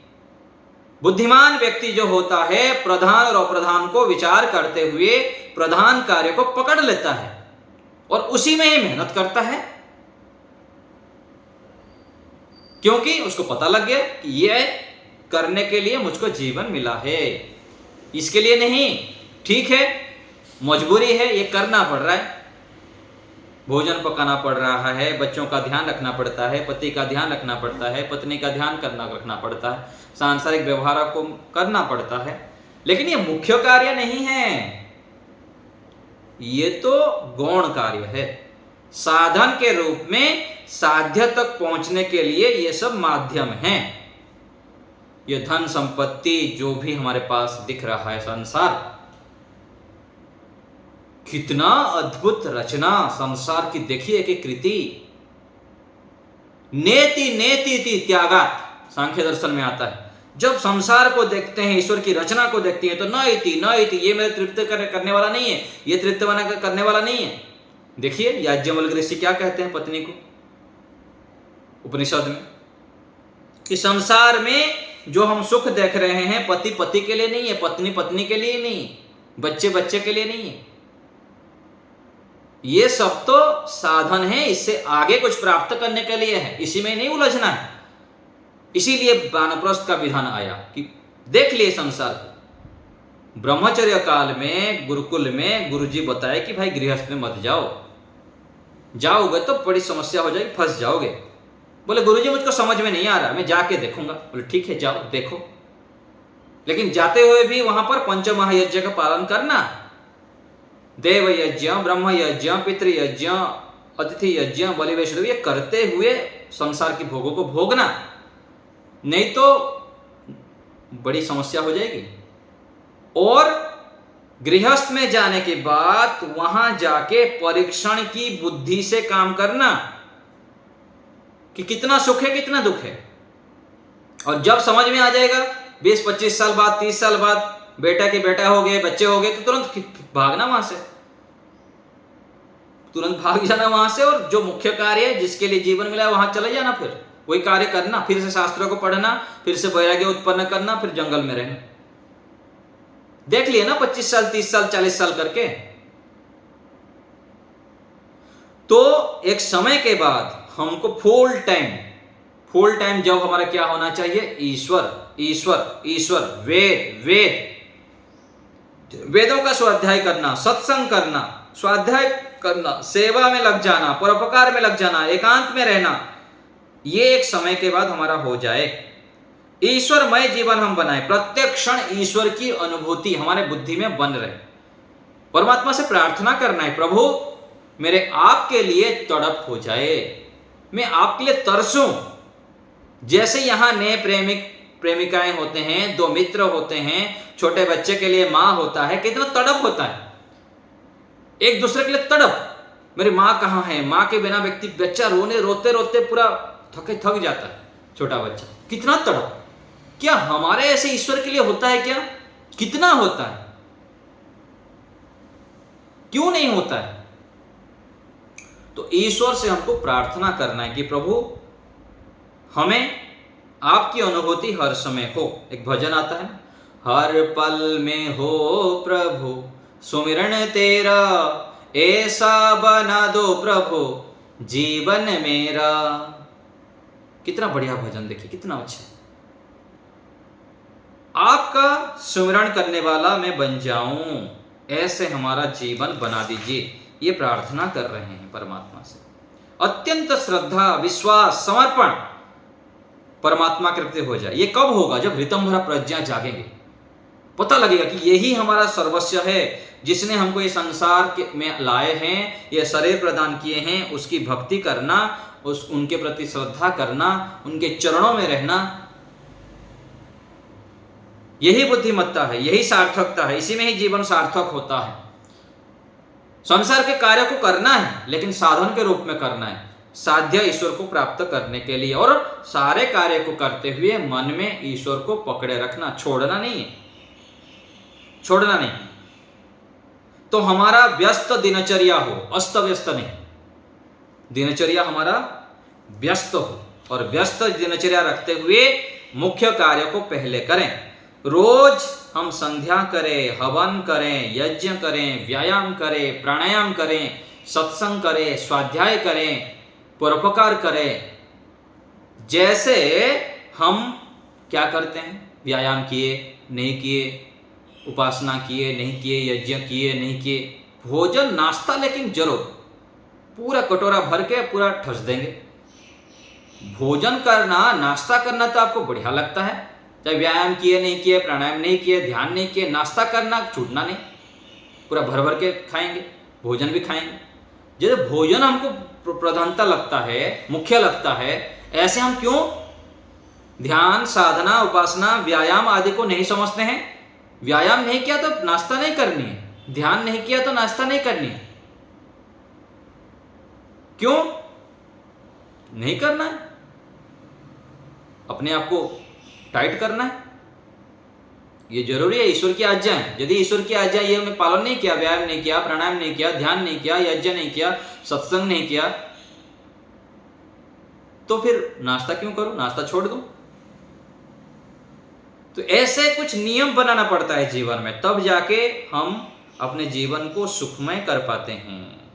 बुद्धिमान व्यक्ति जो होता है प्रधान और अप्रधान को विचार करते हुए प्रधान कार्य को पकड़ लेता है और उसी में ही मेहनत करता है, क्योंकि उसको पता लग गया कि यह करने के लिए मुझको जीवन मिला है, इसके लिए नहीं। ठीक है, मजबूरी है, ये करना पड़ रहा है, भोजन पकाना पड़ रहा है, बच्चों का ध्यान रखना पड़ता है, पति का ध्यान रखना पड़ता है, पत्नी का ध्यान रखना पड़ता है, सांसारिक व्यवहार को करना पड़ता है, लेकिन ये मुख्य कार्य नहीं है, ये तो गौण कार्य है। साधन के रूप में साध्य तक पहुंचने के लिए ये सब माध्यम हैं। ये धन संपत्ति जो भी हमारे पास दिख रहा है संसार, कितना अद्भुत रचना संसार की देखिए कि कृति। नेति नेति त्यागात सांख्य दर्शन में आता है। जब संसार को देखते हैं, ईश्वर की रचना को देखते हैं, तो न इति ये मेरे तृप्त करने वाला नहीं है, ये तृप्त करने वाला नहीं है। देखिए याज्ञवल्क्य ऋषि क्या कहते हैं पत्नी को उपनिषद में, कि संसार में जो हम सुख देख रहे हैं पति पति के लिए नहीं है, पत्नी पत्नी के लिए नहीं, बच्चे बच्चे के लिए नहीं है, ये सब तो साधन है, इससे आगे कुछ प्राप्त करने के लिए है, इसी में नहीं उलझना है। इसीलिए वानप्रस्थ का विधान आया कि देख लिए संसार को। ब्रह्मचर्य काल में गुरुकुल में गुरुजी बताए कि भाई गृहस्थ में मत जाओ, जाओगे तो बड़ी समस्या हो जाएगी, फंस जाओगे। बोले गुरुजी मुझको समझ में नहीं आ रहा, मैं जाके देखूंगा। बोले ठीक है जाओ देखो, लेकिन जाते हुए भी वहां पर पंचमहायज्ञ का पालन करना, देव यज्ञ, ब्रह्म यज्ञ, पितृयज्ञ, अतिथि यज्ञ, बलि वैष्णव, ये करते हुए संसार की भोगों को भोगना, नहीं तो बड़ी समस्या हो जाएगी। और गृहस्थ में जाने के बाद वहां जाके परीक्षण की बुद्धि से काम करना कि कितना सुख है कितना दुख है। और जब समझ में आ जाएगा 20-25 साल बाद, 30 साल बाद, बेटा के बेटा हो गए, बच्चे हो गए, तो तुरंत भागना वहां से, तुरंत भाग जाना वहां से, और जो मुख्य कार्य है जिसके लिए जीवन मिला है वहां चले जाना, फिर वही कार्य करना, फिर से शास्त्रों को पढ़ना, फिर से वैराग्य उत्पन्न करना, फिर जंगल में रहना। देख लिए ना 25 साल, 30 साल, 40 साल करके। तो एक समय के बाद हमको फुल टाइम जब हमारा क्या होना चाहिए? ईश्वर ईश्वर ईश्वर, वेदों का स्वाध्याय करना, सत्संग करना, स्वाध्याय करना, सेवा में लग जाना, परोपकार में लग जाना, एकांत में रहना, ये एक समय के बाद हमारा हो जाए। ईश्वरमय जीवन हम बनाए, प्रत्येक क्षण ईश्वर की अनुभूति हमारे बुद्धि में बन रहे। परमात्मा से प्रार्थना करना है, प्रभु मेरे आपके लिए तड़प हो जाए, मैं आपके लिए तरसूं। जैसे यहां नए प्रेमिकाएं होते हैं, दो मित्र होते हैं, छोटे बच्चे के लिए माँ होता है, कितना तड़प होता है एक दूसरे के लिए तड़प। मेरी माँ कहाँ है? माँ के बिना बच्चा रोते रोते पूरा थक जाता है, छोटा बच्चा, कितना तड़प। क्या हमारे ऐसे ईश्वर के लिए होता है क्या? कितना होता है? क्यों नहीं होता है? तो ईश्वर से हमको प्रार्थना करना है कि प्रभु हमें आपकी अनुभूति हर समय हो। एक भजन आता है, हर पल में हो प्रभु सुमिरन तेरा, ऐसा बना दो प्रभु जीवन मेरा। कितना बढ़िया भजन, देखिए कितना अच्छा। आपका सुमिरन करने वाला मैं बन जाऊं, ऐसे हमारा जीवन बना दीजिए, ये प्रार्थना कर रहे हैं परमात्मा से। अत्यंत श्रद्धा, विश्वास, समर्पण परमात्मा के प्रति हो जाए। ये कब होगा? जब ऋतंभरा प्रज्ञा जागेंगे, पता लगेगा कि यही हमारा सर्वस्व है, जिसने हमको ये संसार में लाए हैं, ये शरीर प्रदान किए हैं, उसकी भक्ति करना, उनके प्रति श्रद्धा करना, उनके चरणों में रहना, यही बुद्धिमत्ता है, यही सार्थकता है, इसी में ही जीवन सार्थक होता है। संसार के कार्य को करना है, लेकिन साधन के रूप में करना है, साध्य ईश्वर को प्राप्त करने के लिए, और सारे कार्य को करते हुए मन में ईश्वर को पकड़े रखना, छोड़ना नहीं है, छोड़ना नहीं। तो हमारा व्यस्त दिनचर्या हो, अस्त व्यस्त नहीं, दिनचर्या हमारा व्यस्त हो, और व्यस्त दिनचर्या रखते हुए मुख्य कार्य को पहले करें। रोज हम संध्या करें, हवन करें, यज्ञ करें, व्यायाम करें, प्राणायाम करें, सत्संग करें, स्वाध्याय करें, परोपकार करें। जैसे हम क्या करते हैं, व्यायाम किए नहीं किए, उपासना किए नहीं किए, यज्ञ किए नहीं किए, भोजन नाश्ता लेकिन जरूर, पूरा कटोरा भर के पूरा ठस देंगे। भोजन करना, नाश्ता करना तो आपको बढ़िया लगता है, चाहे व्यायाम किए नहीं किए, प्राणायाम नहीं किए, ध्यान नहीं किए, नाश्ता करना छूटना नहीं, पूरा भर भर के खाएंगे, भोजन भी खाएंगे। जैसे भोजन हमको प्रधानता लगता है, मुख्य लगता है, ऐसे हम क्यों ध्यान, साधना, उपासना, व्यायाम आदि को नहीं समझते हैं? व्यायाम नहीं किया तो नाश्ता नहीं करनी है, ध्यान नहीं किया तो नाश्ता नहीं करनी है। क्यों नहीं करना है? अपने आप को टाइट करना है, ये जरूरी है, ईश्वर की आज्ञा है। यदि ईश्वर की आज्ञा ये हमने पालन नहीं किया, व्यायाम नहीं किया, प्राणायाम नहीं किया, ध्यान नहीं किया, यज्ञ नहीं किया, सत्संग नहीं किया, तो फिर नाश्ता क्यों करूं, नाश्ता छोड़ दूं? तो ऐसे कुछ नियम बनाना पड़ता है जीवन में, तब जाके हम अपने जीवन को सुखमय कर पाते हैं।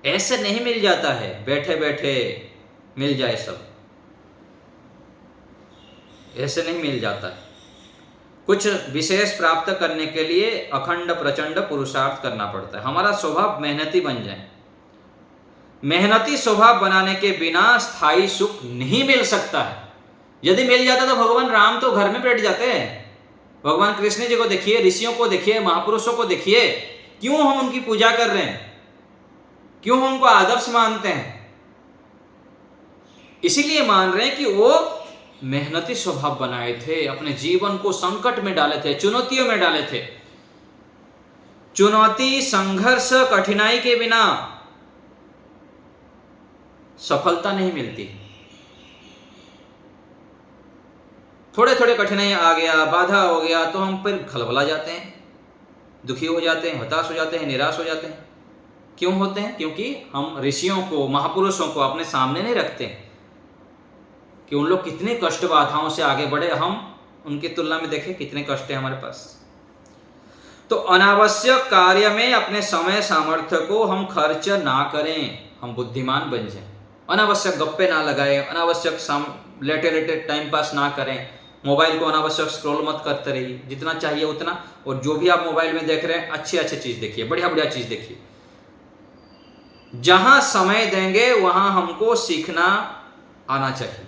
ऐसे नहीं मिल जाता है, बैठे बैठे मिल जाए सब, ऐसे नहीं मिल जाता है। कुछ विशेष प्राप्त करने के लिए अखंड प्रचंड पुरुषार्थ करना पड़ता है। हमारा स्वभाव मेहनती बन जाए, मेहनती स्वभाव बनाने के बिना स्थायी सुख नहीं मिल सकता है। यदि मिल जाता तो भगवान राम तो घर में बैठ जाते हैं। भगवान कृष्ण जी को देखिए, ऋषियों को देखिए, महापुरुषों को देखिए, क्यों हम उनकी पूजा कर रहे हैं, क्यों हम उनको आदर्श मानते हैं? इसीलिए मान रहे हैं कि वो मेहनती स्वभाव बनाए थे, अपने जीवन को संकट में डाले थे, चुनौतियों में डाले थे। चुनौती, संघर्ष, कठिनाई के बिना सफलता नहीं मिलती। थोड़े थोड़े कठिनाई आ गया, बाधा हो गया तो हम फिर खलबला जाते हैं, दुखी हो जाते हैं, हताश हो जाते हैं, निराश हो जाते हैं। क्यों होते हैं? क्योंकि हम ऋषियों को, महापुरुषों को अपने सामने नहीं रखते कि उन लोग कितने कष्ट बाधाओं से आगे बढ़े, हम उनकी तुलना में देखें कितने कष्ट है हमारे पास। तो अनावश्यक कार्य में अपने समय सामर्थ्य को हम खर्च ना करें, हम बुद्धिमान बन जाएं। अनावश्यक गप्पे ना लगाएं, अनावश्यक लेटे लेटे टाइम पास ना करें, मोबाइल को अनावश्यक स्क्रॉल मत करते रहिए, जितना चाहिए उतना। और जो भी आप मोबाइल में देख रहे हैं, अच्छी अच्छी चीज़ देखिए, बढ़िया बढ़िया चीज़ देखिए। जहां समय देंगे वहां हमको सीखना आना चाहिए।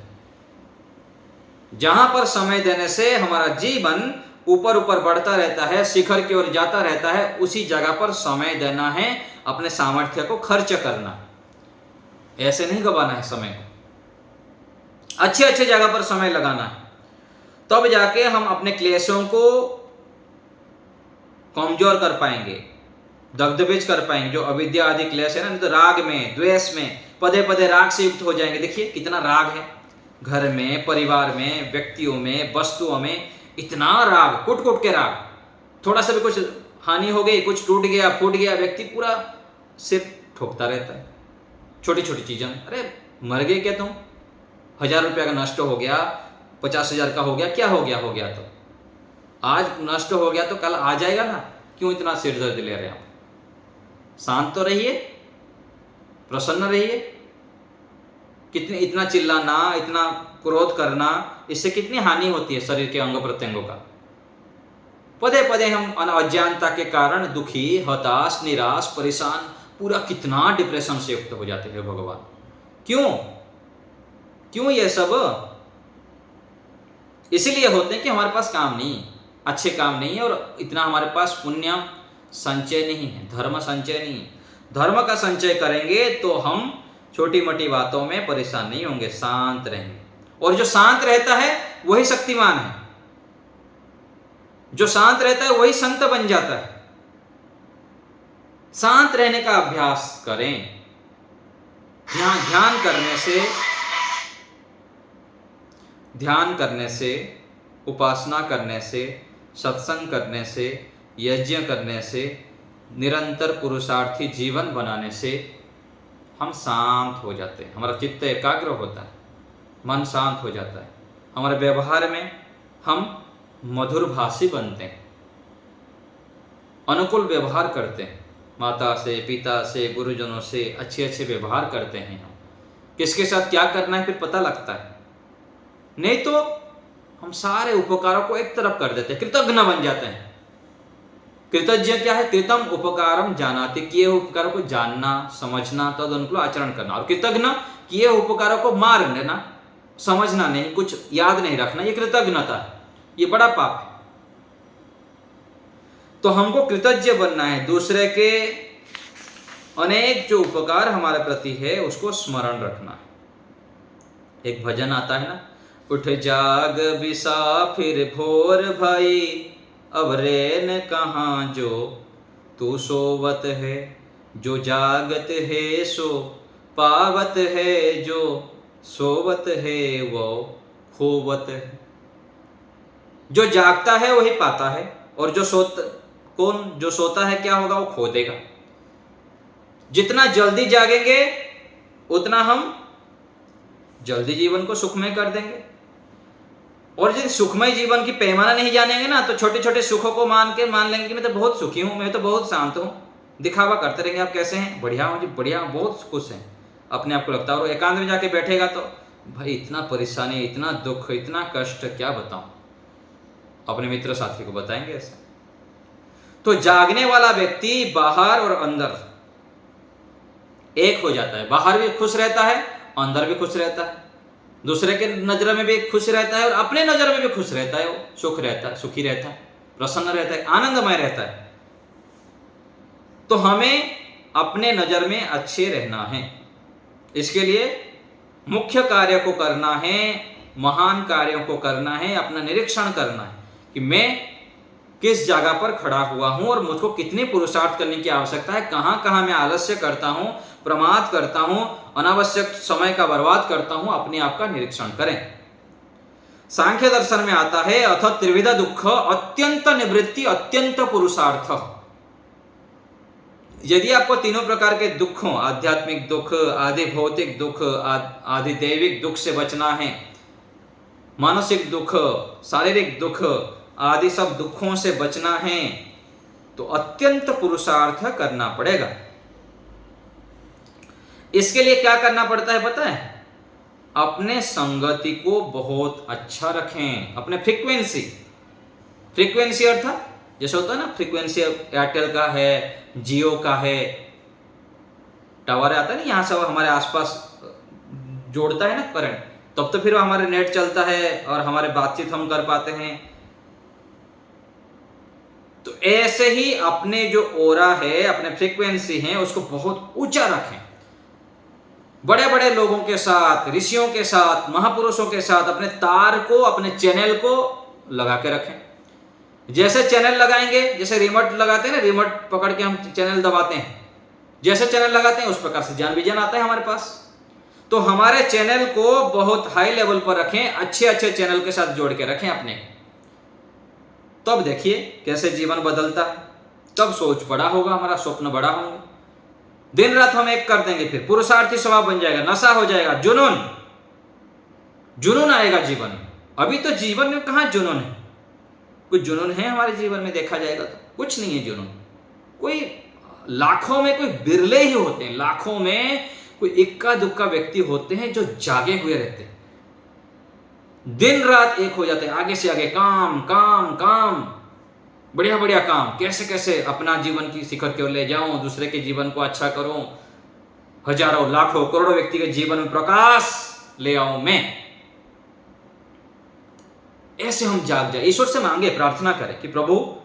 जहां पर समय देने से हमारा जीवन ऊपर ऊपर बढ़ता रहता है, शिखर की ओर जाता रहता है, उसी जगह पर समय देना है, अपने सामर्थ्य को खर्च करना, ऐसे नहीं गवाना है समय को। अच्छे अच्छे जगह पर समय लगाना है, तब जाके हम अपने क्लेशों को कमजोर कर पाएंगे, दग्धबीज कर पाएंगे। जो अविद्या आदि क्लेश है ना, तो राग में, द्वेष में, पदे पदे राग से युक्त हो जाएंगे। देखिए कितना राग है, घर में, परिवार में, व्यक्तियों में, वस्तुओं में, इतना राग, कुट कुट के राग। थोड़ा सा भी कुछ हानि हो गई, कुछ टूट गया, फूट गया, व्यक्ति पूरा सिर ठोकता रहता है। छोटी छोटी चीजें, अरे मर गए क्या तुम, 1000 रुपया का नष्ट हो गया, 50,000 का हो गया, क्या हो गया? हो गया तो आज नष्ट हो गया तो कल आ जाएगा ना, क्यों इतना सिर दर्द ले रहे हैं आप? शांत तो रहिए, प्रसन्न रहिए। कितने इतना चिल्लाना, इतना क्रोध करना, इससे कितनी हानि होती है शरीर के अंग प्रत्यंगों का। पदे पदे हम अज्ञानता के कारण दुखी, हताश, निराश, परेशान, पूरा कितना डिप्रेशन से युक्त हो जाते हैं भगवान। क्यों क्यों ये सब? इसीलिए होते हैं कि हमारे पास काम नहीं, अच्छे काम नहीं है, और इतना हमारे पास पुण्य संचय नहीं है, धर्म संचय नहीं है। धर्म का संचय करेंगे तो हम छोटी मोटी बातों में परेशान नहीं होंगे, शांत रहेंगे। और जो शांत रहता है वही शक्तिमान है। जो शांत रहता है वही संत बन जाता है। शांत रहने का अभ्यास करें। ध्यान करने से, उपासना करने से, सत्संग करने से, यज्ञ करने से, निरंतर पुरुषार्थी जीवन बनाने से हम शांत हो जाते हैं। हमारा चित्त एकाग्र होता है, मन शांत हो जाता है। हमारे व्यवहार में हम मधुरभाषी बनते हैं, अनुकूल व्यवहार करते हैं। माता से, पिता से, गुरुजनों से अच्छे अच्छे व्यवहार करते हैं। हम किसके साथ क्या करना है फिर पता लगता है। नहीं तो हम सारे उपकारों को एक तरफ कर देते हैं, कृतज्ञ बन जाते हैं। कृतज्ञ क्या है? कृतम उपकारम जानाति, किए हुए उपकारों को जानना, समझना, तद अनुकूल आचरण करना। और कृतज्ञ किए हुए उपकारों को मार देना, समझना नहीं, कुछ याद नहीं रखना, ये कृतज्ञता है। ये बड़ा पाप है। तो हमको कृतज्ञ बनना है। दूसरे के अनेक जो उपकार हमारे प्रति है उसको स्मरण रखना है। एक भजन आता है ना, उठ जाग बिसा फिर भोर भाई, अब रैन कहाँ जो तू सोवत है, जो जागत है सो पावत है, जो सोवत है वो खोवत है। जो जागता है वही पाता है, और जो सोता है क्या होगा? वो खो देगा। जितना जल्दी जागेंगे उतना हम जल्दी जीवन को सुखमय कर देंगे। और यदि सुखमय जीवन की पैमाना नहीं जानेंगे ना, तो छोटे छोटे सुखों को मान लेंगे कि मैं तो बहुत सुखी हूं, मैं तो बहुत शांत हूं। दिखावा करते रहेंगे, आप कैसे हैं? बढ़िया हूं जी, बढ़िया, बहुत खुश हैं, अपने आप को लगता है। और एकांत में जाके बैठेगा तो भाई इतना परेशानी, इतना दुख, इतना कष्ट, क्या बताऊं, अपने मित्र साथी को बताएंगे ऐसा। तो जागने वाला व्यक्ति बाहर और अंदर एक हो जाता है। बाहर भी खुश रहता है, अंदर भी खुश रहता है, दूसरे के नजर में भी खुश रहता है और अपने नजर में भी खुश रहता है। वो सुखी रहता है, प्रसन्न रहता है, आनंदमय रहता है। तो हमें अपने नजर में अच्छे रहना है। इसके लिए मुख्य कार्य को करना है, महान कार्यों को करना है, अपना निरीक्षण करना है कि मैं किस जगह पर खड़ा हुआ हूं और मुझको कितनी पुरुषार्थ करने की आवश्यकता है। कहां कहां मैं आलस्य करता हूं, प्रमाद करता हूं, अनावश्यक समय का बर्बाद करता हूं। अपने आप का निरीक्षण करें। सांख्य दर्शन में आता है, अथ त्रिविध दुख अत्यंत निवृत्ति अत्यंत पुरुषार्थ। यदि आपको तीनों प्रकार के दुख हो, आध्यात्मिक दुख, आदि भौतिक दुख, आदि दैविक दुख से बचना है, मानसिक दुख, शारीरिक दुख आदि सब दुखों से बचना है, तो अत्यंत पुरुषार्थ करना पड़ेगा। इसके लिए क्या करना पड़ता है पता है? अपने संगति को बहुत अच्छा रखें। अपने फ्रीक्वेंसी अर्थात जैसे होता है ना, फ्रीक्वेंसी एयरटेल का है, जियो का है, टावर आता है ना, यहाँ से हमारे आसपास जोड़ता है ना करंट, तब तो फिर हमारे नेट चलता है और हमारे बातचीत हम कर पाते हैं। तो ऐसे ही अपने जो ओरा है, अपने फ्रीक्वेंसी है, उसको बहुत ऊंचा रखें। बड़े बड़े लोगों के साथ, ऋषियों के साथ, महापुरुषों के साथ अपने तार को, अपने चैनल को लगा के रखें। जैसे चैनल लगाएंगे, जैसे रिमोट लगाते हैं ना, रिमोट पकड़ के हम चैनल दबाते हैं, जैसे चैनल लगाते हैं उस प्रकार से ज्ञान विज्ञान आता है हमारे पास। तो हमारे चैनल को बहुत हाई लेवल पर रखें, अच्छे अच्छे चैनल के साथ जोड़ के रखें अपने। तब देखिए कैसे जीवन बदलता है, तब सोच बड़ा होगा, हमारा स्वप्न बड़ा होगा। दिन रात हम एक कर देंगे, फिर पुरुषार्थी स्वभाव बन जाएगा, नशा हो जाएगा, जुनून आएगा जीवन में। अभी तो जीवन में कहाँ जुनून है? कुछ जुनून है हमारे जीवन में देखा जाएगा तो कुछ नहीं है जुनून। कोई लाखों में कोई बिरले ही होते हैं, लाखों में कोई इक्का दुक्का व्यक्ति होते हैं जो जागे हुए रहते हैं, दिन रात एक हो जाते हैं, आगे से आगे काम काम काम, बढ़िया बढ़िया काम, कैसे कैसे अपना जीवन की शिखर की ओर ले जाऊं, दूसरे के जीवन को अच्छा करूं, हजारों लाखों करोड़ों व्यक्ति के जीवन में प्रकाश ले आऊं मैं। ऐसे हम जाग जाए, ईश्वर से मांगे, प्रार्थना करें कि प्रभु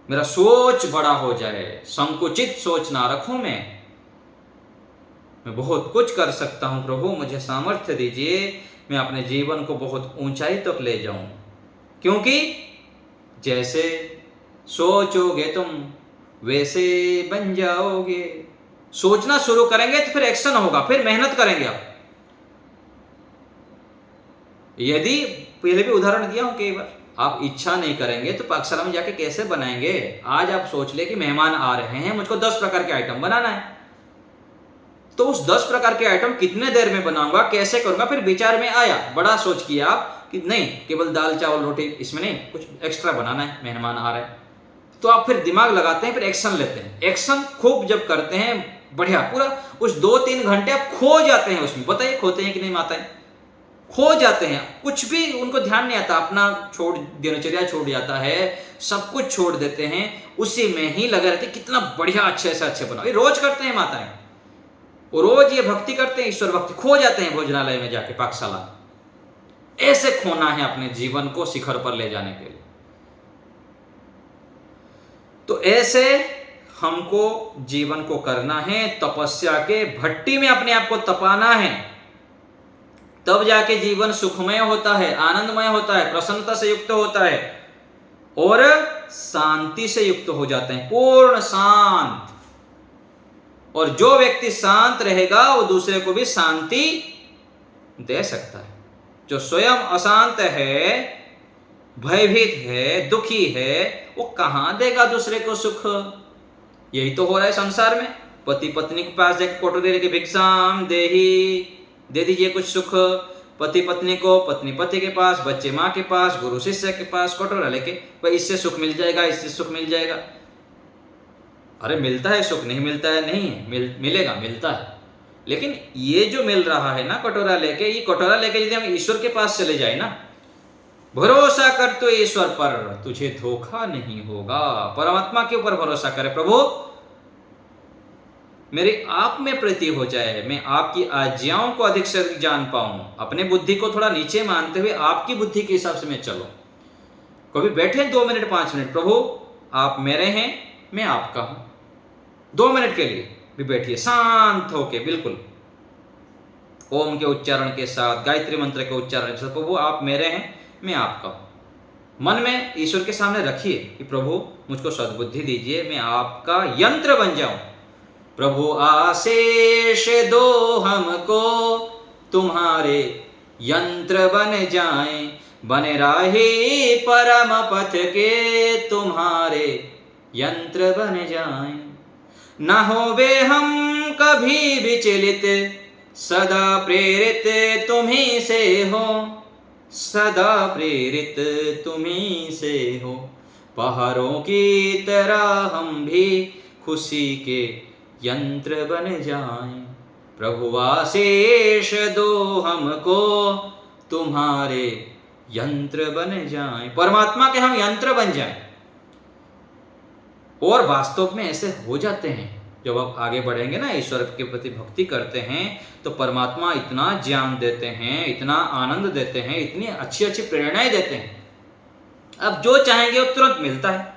मेरा सोच बड़ा हो जाए, संकुचित सोच ना रखूं, मैं बहुत कुछ कर सकता हूं प्रभु, मुझे सामर्थ्य दीजिए, मैं अपने जीवन को बहुत ऊंचाई तक ले जाऊं। क्योंकि जैसे सोचोगे तुम वैसे बन जाओगे। सोचना शुरू करेंगे तो फिर एक्शन होगा, फिर मेहनत करेंगे आप। यदि पहले भी उदाहरण दिया हूं कई बार, आप इच्छा नहीं करेंगे तो पाकशाला में जाके कैसे बनाएंगे। आज आप सोच ले कि मेहमान आ रहे हैं, मुझको 10 प्रकार के आइटम बनाना है, तो उस 10 प्रकार के आइटम कितने देर में बनाऊंगा, कैसे करूंगा। फिर विचार में आया, बड़ा सोच किया आप कि नहीं केवल दाल चावल रोटी, इसमें नहीं कुछ एक्स्ट्रा बनाना है, मेहमान आ रहे हैं, तो आप फिर दिमाग लगाते हैं, फिर एक्शन लेते हैं। एक्शन खूब जब करते हैं बढ़िया, पूरा उस 2-3 घंटे आप खो जाते हैं उसमें। बताइए खोते हैं कि नहीं माताएं? खो जाते हैं, कुछ भी उनको ध्यान नहीं आता, अपना छोड़ दिनचर्या छोड़ जाता है, सब कुछ छोड़ देते हैं, उसी में ही लगे रहते कितना बढ़िया अच्छे से अच्छे बनाओ। ये रोज करते हैं माताएं, वो रोज ये भक्ति करते हैं, ईश्वर भक्ति, खो जाते हैं भोजनालय में जाके, पाकशाला। ऐसे खोना है अपने जीवन को शिखर पर ले जाने के लिए। तो ऐसे हमको जीवन को करना है, तपस्या के भट्टी में अपने आप को तपाना है, तब जाके जीवन सुखमय होता है, आनंदमय होता है, प्रसन्नता से युक्त होता है और शांति से युक्त हो जाते हैं, पूर्ण शांत। और जो व्यक्ति शांत रहेगा वो दूसरे को भी शांति दे सकता है। जो स्वयं अशांत है, भयभीत है, दुखी है, वो कहां देगा दूसरे को सुख। यही तो हो रहा है संसार में। पति पत्नी के पास जाकर कटोरी लेके भिक्षाम देही, दे दीजिए कुछ सुख। पति पत्नी को, पत्नी पति के पास, बच्चे माँ के पास, गुरु शिष्य के पास कटोरा लेके, भाई इससे सुख मिल जाएगा, इससे सुख मिल जाएगा। अरे मिलता है सुख, नहीं मिलता है नहीं है, मिलेगा, मिलता है। लेकिन ये जो मिल रहा है ना कटोरा लेके, ये कटोरा लेके यदि हम ईश्वर के पास चले जाए ना, भरोसा कर तो ईश्वर पर, तुझे धोखा नहीं होगा। परमात्मा के ऊपर भरोसा करे, प्रभु मेरे आप में प्रीति हो जाए, मैं आपकी आज्ञाओं को अधिक से अधिक जान पाऊं, अपने बुद्धि को थोड़ा नीचे मानते हुए आपकी बुद्धि के हिसाब से मैं चलूं। कभी बैठे 2 मिनट 5 मिनट, प्रभु आप मेरे हैं, मैं आपका हूं। 2 मिनट के लिए भी बैठिए शांत होके, बिल्कुल ओम के उच्चारण के साथ, गायत्री मंत्र के उच्चारण के साथ, प्रभु आप मेरे हैं, मैं आपका हूं। मन में ईश्वर के सामने रखिए कि प्रभु मुझको सद्बुद्धि दीजिए, मैं आपका यंत्र बन जाऊं। प्रभु आशीष दो हमको, तुम्हारे यंत्र बन जाएं, बने राही परम पथ के, तुम्हारे यंत्र बन जाएं। न होवे हम कभी विचलित, सदा प्रेरित तुम्ही से हो, सदा प्रेरित तुम्ही से हो। पहाड़ों की तरह हम भी खुशी के यंत्र बन जाएं। प्रभु आशीष दो हमको, तुम्हारे यंत्र बन जाएं। परमात्मा के हम यंत्र बन जाएं। और वास्तव में ऐसे हो जाते हैं। जब आप आगे बढ़ेंगे ना, ईश्वर के प्रति भक्ति करते हैं, तो परमात्मा इतना ज्ञान देते हैं, इतना आनंद देते हैं, इतनी अच्छी अच्छी प्रेरणाएं देते हैं। अब जो चाहेंगे वो तुरंत मिलता है।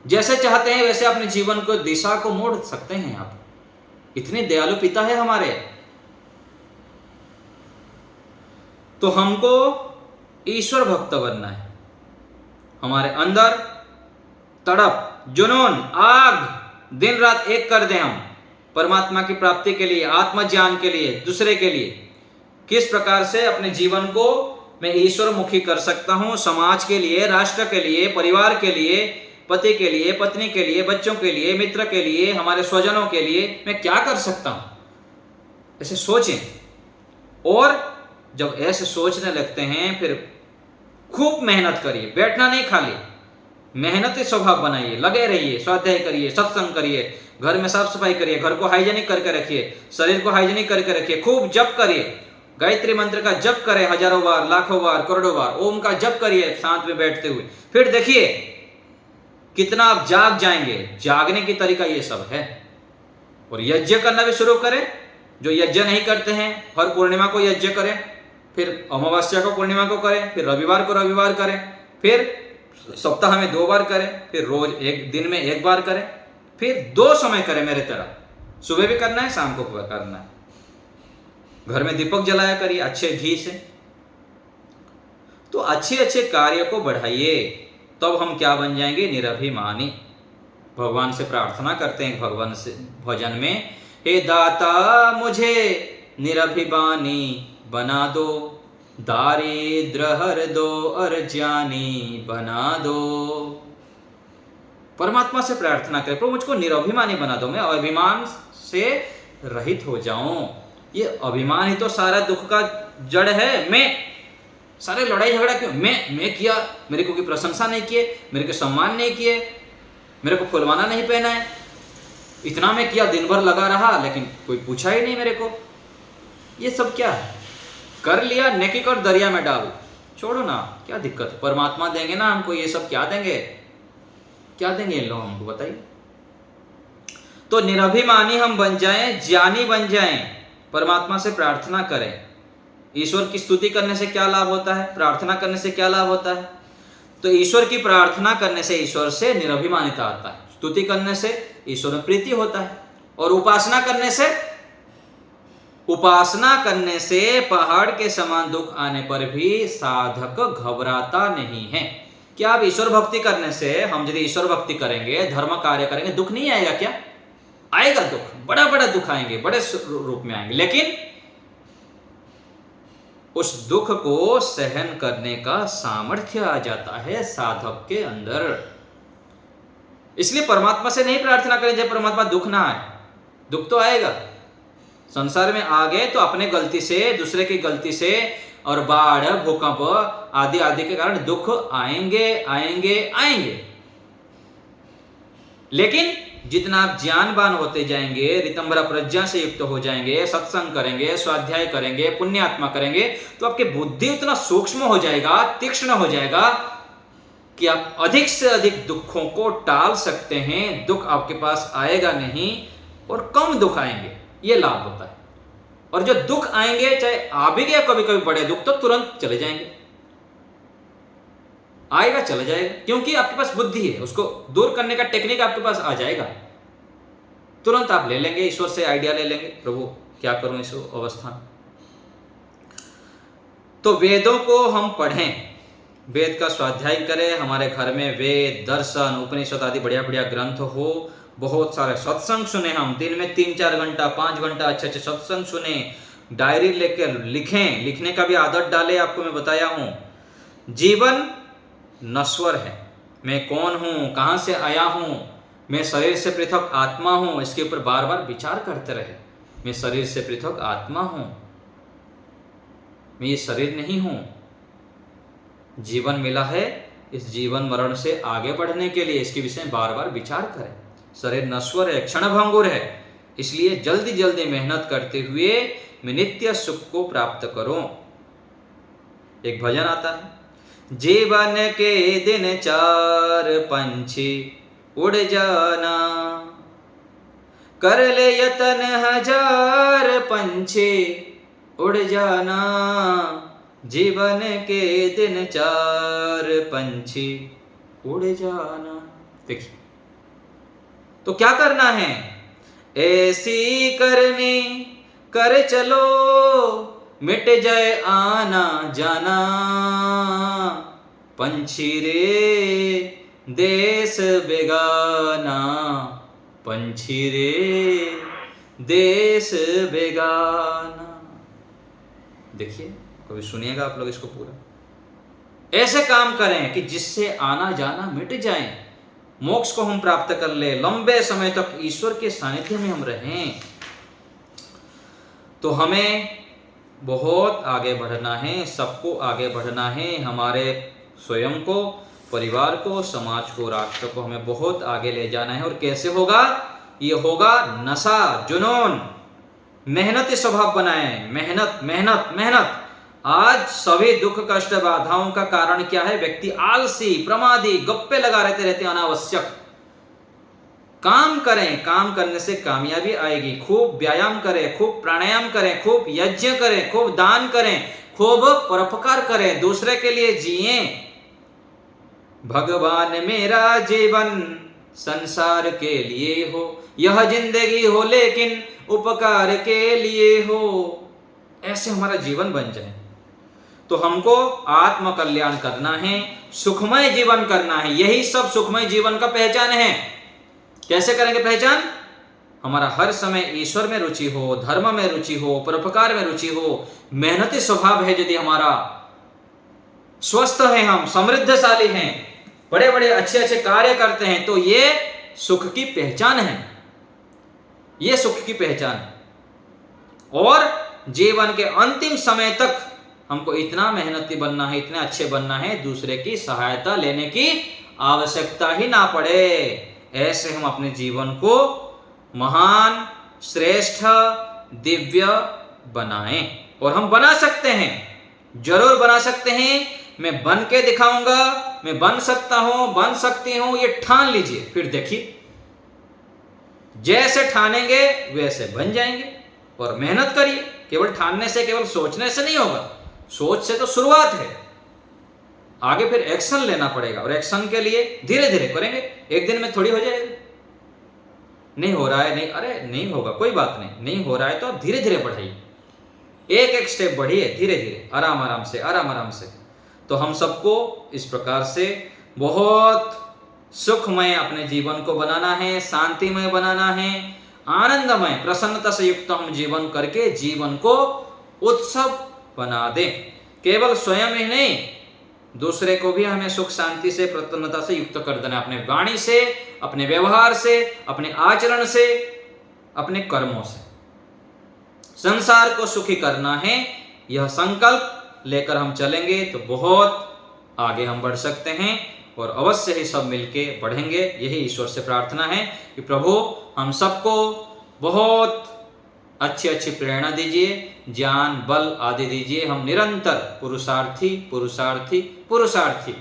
जैसे चाहते हैं वैसे अपने जीवन को, दिशा को मोड़ सकते हैं आप। इतने दयालु पिता है हमारे। तो हमको ईश्वर भक्त बनना है। हमारे अंदर तड़प, जुनून, आग दिन रात एक कर दें हम, परमात्मा की प्राप्ति के लिए, आत्मज्ञान के लिए, दूसरे के लिए। किस प्रकार से अपने जीवन को मैं ईश्वर मुखी कर सकता हूं, समाज के लिए, राष्ट्र के लिए, परिवार के लिए, पति के लिए, पत्नी के लिए, बच्चों के लिए, मित्र के लिए, हमारे स्वजनों के लिए मैं क्या कर सकता हूं, ऐसे सोचें। और जब ऐसे सोचने लगते हैं फिर खूब मेहनत करिए, बैठना नहीं, खाली मेहनती स्वभाव बनाइए, लगे रहिए, स्वाध्याय करिए, सत्संग करिए, घर में साफ सफाई करिए, घर को हाइजेनिक करके रखिए, शरीर को हाइजेनिक करके रखिए, खूब जप करिए, गायत्री मंत्र का जप करें हजारों बार, लाखों बार, करोड़ों बार, ओम का जप करिए शांत में बैठते हुए। फिर देखिए कितना आप जाग जाएंगे। जागने की तरीका ये सब है। और यज्ञ करना भी शुरू करें। जो यज्ञ नहीं करते हैं, हर पूर्णिमा को यज्ञ करें, फिर अमावस्या को पूर्णिमा को करें, फिर रविवार को रविवार करें, फिर सप्ताह में 2 बार करें, फिर रोज एक दिन में 1 बार करें, फिर 2 समय करें मेरे तरह। सुबह भी करना है, शाम को करना है। घर में दीपक जलाया करिए अच्छे घी से। तो अच्छे अच्छे कार्य को बढ़ाइए। तब हम क्या बन जाएंगे? निरभिमानी। भगवान से प्रार्थना करते हैं भगवान से भजन में, हे दाता मुझे निरभिमानी बना दो, दारिद्र हर दो और ज्ञानी बना दो। परमात्मा से प्रार्थना करें, प्रभु मुझको निरभिमानी बना दो, मैं अभिमान से रहित हो जाऊं। ये अभिमान ही तो सारा दुख का जड़ है। मैं सारे लड़ाई झगड़ा क्यों? मैं किया, मेरे को की प्रशंसा नहीं किए, मेरे को सम्मान नहीं किए, मेरे को फुलवाना नहीं पहना है, इतना मैं किया, दिन भर लगा रहा, लेकिन कोई पूछा ही नहीं मेरे को। ये सब क्या है? कर लिया, नेकी कर दरिया में डाल, छोड़ो ना, क्या दिक्कत है? परमात्मा देंगे ना हमको ये सब। क्या देंगे? क्या देंगे इन लोग हमको, बताइए। तो निरभिमानी हम बन जाएं, ज्ञानी बन जाएं, परमात्मा से प्रार्थना करें। ईश्वर की स्तुति करने से क्या लाभ होता है? प्रार्थना करने से क्या लाभ होता है? तो ईश्वर की प्रार्थना करने से ईश्वर से निरभिमानिता आता है, स्तुति करने से ईश्वर में प्रीति होता है, और उपासना करने से पहाड़ के समान दुख आने पर भी साधक घबराता नहीं है। क्या अब ईश्वर भक्ति करने से, हम यदि ईश्वर भक्ति करेंगे, धर्म कार्य करेंगे, दुख नहीं आएगा क्या? आएगा दुख, बड़ा बड़ा दुख आएंगे, बड़े रूप में आएंगे, लेकिन उस दुख को सहन करने का सामर्थ्य आ जाता है साधक के अंदर। इसलिए परमात्मा से नहीं प्रार्थना करें जब परमात्मा दुख ना आए। दुख तो आएगा, संसार में आ गए तो अपने गलती से, दूसरे की गलती से, और बाढ़, भूकंप आदि आदि के कारण दुख आएंगे। लेकिन जितना आप ज्ञानवान होते जाएंगे, रितंबरा प्रज्ञा से युक्त हो जाएंगे, सत्संग करेंगे, स्वाध्याय करेंगे, पुण्यात्मा करेंगे, तो आपके बुद्धि उतना सूक्ष्म हो जाएगा, तीक्ष्ण हो जाएगा कि आप अधिक से अधिक दुखों को टाल सकते हैं। दुख आपके पास आएगा नहीं और कम दुख आएंगे, ये लाभ होता है। और जो दुख आएंगे, चाहे आ भी गया कभी कभी बड़े दुख, तो तुरंत चले जाएंगे, आएगा चला जाएगा, क्योंकि आपके पास बुद्धि है, उसको दूर करने का टेक्निक आपके पास आ जाएगा। तुरंत आप ले लेंगे, ईश्वर से आइडिया ले लेंगे, प्रभु क्या करूं इस अवस्था में। तो वेदों को हम पढ़ें, वेद का स्वाध्याय करें, हमारे घर में वेद, दर्शन, उपनिषद आदि बढ़िया बढ़िया ग्रंथ हो, बहुत सारे सत्संग सुने, हम दिन में 3-4 घंटा 5 घंटा अच्छे अच्छे सत्संग सुने, डायरी लेकर लिखें, लिखने का भी आदत डाले। आपको मैं बताया हूं, जीवन नश्वर है, मैं कौन हूं, कहां से आया हूं, मैं शरीर से पृथक आत्मा हूं, इसके ऊपर बार बार विचार करते रहे। मैं शरीर से पृथक आत्मा हूं, मैं ये शरीर नहीं हूं। जीवन मिला है इस जीवन मरण से आगे बढ़ने के लिए, इसके विषय में बार बार विचार करें। शरीर नश्वर है, क्षणभंगुर है, इसलिए जल्दी जल्दी मेहनत करते हुए मैं नित्य सुख को प्राप्त करूं। एक भजन आता है, जीवन के दिन 4 पंछी उड़ जाना, कर ले यतन 1000 पंछी उड़ जाना, जीवन के दिन 4 पंछी उड़ जाना। देखिए, तो क्या करना है? ऐसी करनी कर चलो, मिट जाए आना जाना, पंछी रे देश बेगाना, पंछी रे देश बेगाना। देखिए, कभी सुनिएगा आप लोग इसको पूरा। ऐसे काम करें कि जिससे आना जाना मिट जाए, मोक्ष को हम प्राप्त कर ले, लंबे समय तक ईश्वर के सानिध्य में हम रहें। तो हमें बहुत आगे बढ़ना है, सबको आगे बढ़ना है, हमारे स्वयं को, परिवार को, समाज को, राष्ट्र को हमें बहुत आगे ले जाना है। और कैसे होगा? ये होगा नशा, जुनून, मेहनती स्वभाव बनाएं, मेहनत मेहनत मेहनत। आज सभी दुख कष्ट बाधाओं का कारण क्या है? व्यक्ति आलसी, प्रमादी, गप्पे लगा रहते अनावश्यक। काम करें, काम करने से कामयाबी आएगी। खूब व्यायाम करें, खूब प्राणायाम करें, खूब यज्ञ करें, खूब दान करें, खूब परोपकार करें, दूसरे के लिए जिए। भगवान मेरा जीवन संसार के लिए हो, यह जिंदगी हो लेकिन उपकार के लिए हो, ऐसे हमारा जीवन बन जाए। तो हमको आत्म कल्याण करना है, सुखमय जीवन करना है। यही सब सुखमय जीवन का पहचान है। कैसे करेंगे पहचान? हमारा हर समय ईश्वर में रुचि हो, धर्म में रुचि हो, परोपकार में रुचि हो, मेहनती स्वभाव है यदि हमारा, स्वस्थ हैं हम, समृद्धशाली हैं, बड़े बड़े अच्छे अच्छे कार्य करते हैं, तो ये सुख की पहचान है। ये सुख की पहचान है। और जीवन के अंतिम समय तक हमको इतना मेहनती बनना है, इतने अच्छे बनना है, दूसरे की सहायता लेने की आवश्यकता ही ना पड़े। ऐसे हम अपने जीवन को महान, श्रेष्ठ, दिव्य बनाएं। और हम बना सकते हैं, जरूर बना सकते हैं। मैं बन के दिखाऊंगा, मैं बन सकता हूं, बन सकती हूं, ये ठान लीजिए, फिर देखिए जैसे ठानेंगे वैसे बन जाएंगे। और मेहनत करिए, केवल ठानने से, केवल सोचने से नहीं होगा। सोच से तो शुरुआत है, आगे फिर एक्शन लेना पड़ेगा। और एक्शन के लिए धीरे धीरे करेंगे, एक दिन में थोड़ी हो जाएगा। नहीं हो रहा है, नहीं, अरे नहीं होगा, कोई बात नहीं, नहीं हो रहा है तो आप धीरे धीरे बढ़ाइए, एक एक स्टेप बढ़िए, धीरे धीरे, आराम आराम से, आराम आराम से। तो हम सबको इस प्रकार से बहुत सुखमय अपने जीवन को बनाना है, शांतिमय बनाना है, आनंदमय, प्रसन्नता से युक्त हम जीवन करके जीवन को उत्सव बना दें। केवल स्वयं ही नहीं, दूसरे को भी हमें सुख शांति से, प्रसन्नता से युक्त कर देना, अपने वाणी से, अपने व्यवहार से, अपने आचरण से, अपने कर्मों से। संसार को सुखी करना है, यह संकल्प लेकर हम चलेंगे तो बहुत आगे हम बढ़ सकते हैं। और अवश्य ही सब मिलके बढ़ेंगे। यही ईश्वर से प्रार्थना है कि प्रभु हम सबको बहुत अच्छी अच्छी प्रेरणा दीजिए, ज्ञान, बल आदि दीजिए। हम निरंतर पुरुषार्थी पुरुषार्थी पुरुषार्थी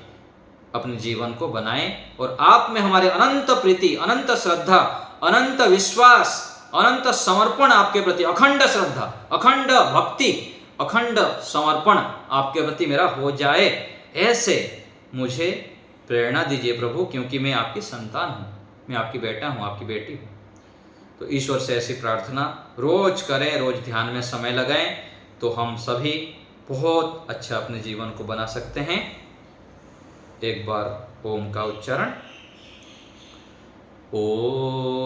अपने जीवन को बनाएं। और आप में हमारे अनंत प्रीति, अनंत श्रद्धा, अनंत विश्वास, अनंत समर्पण आपके प्रति, अखंड श्रद्धा, अखंड भक्ति, अखंड समर्पण आपके प्रति मेरा हो जाए। ऐसे मुझे प्रेरणा दीजिए प्रभु, क्योंकि मैं आपकी संतान हूँ, मैं आपकी बेटा हूँ, आपकी बेटी हूँ। तो ईश्वर से ऐसी प्रार्थना रोज करें, रोज ध्यान में समय लगाएं, तो हम सभी बहुत अच्छा अपने जीवन को बना सकते हैं। एक बार ओम का उच्चारण। ओम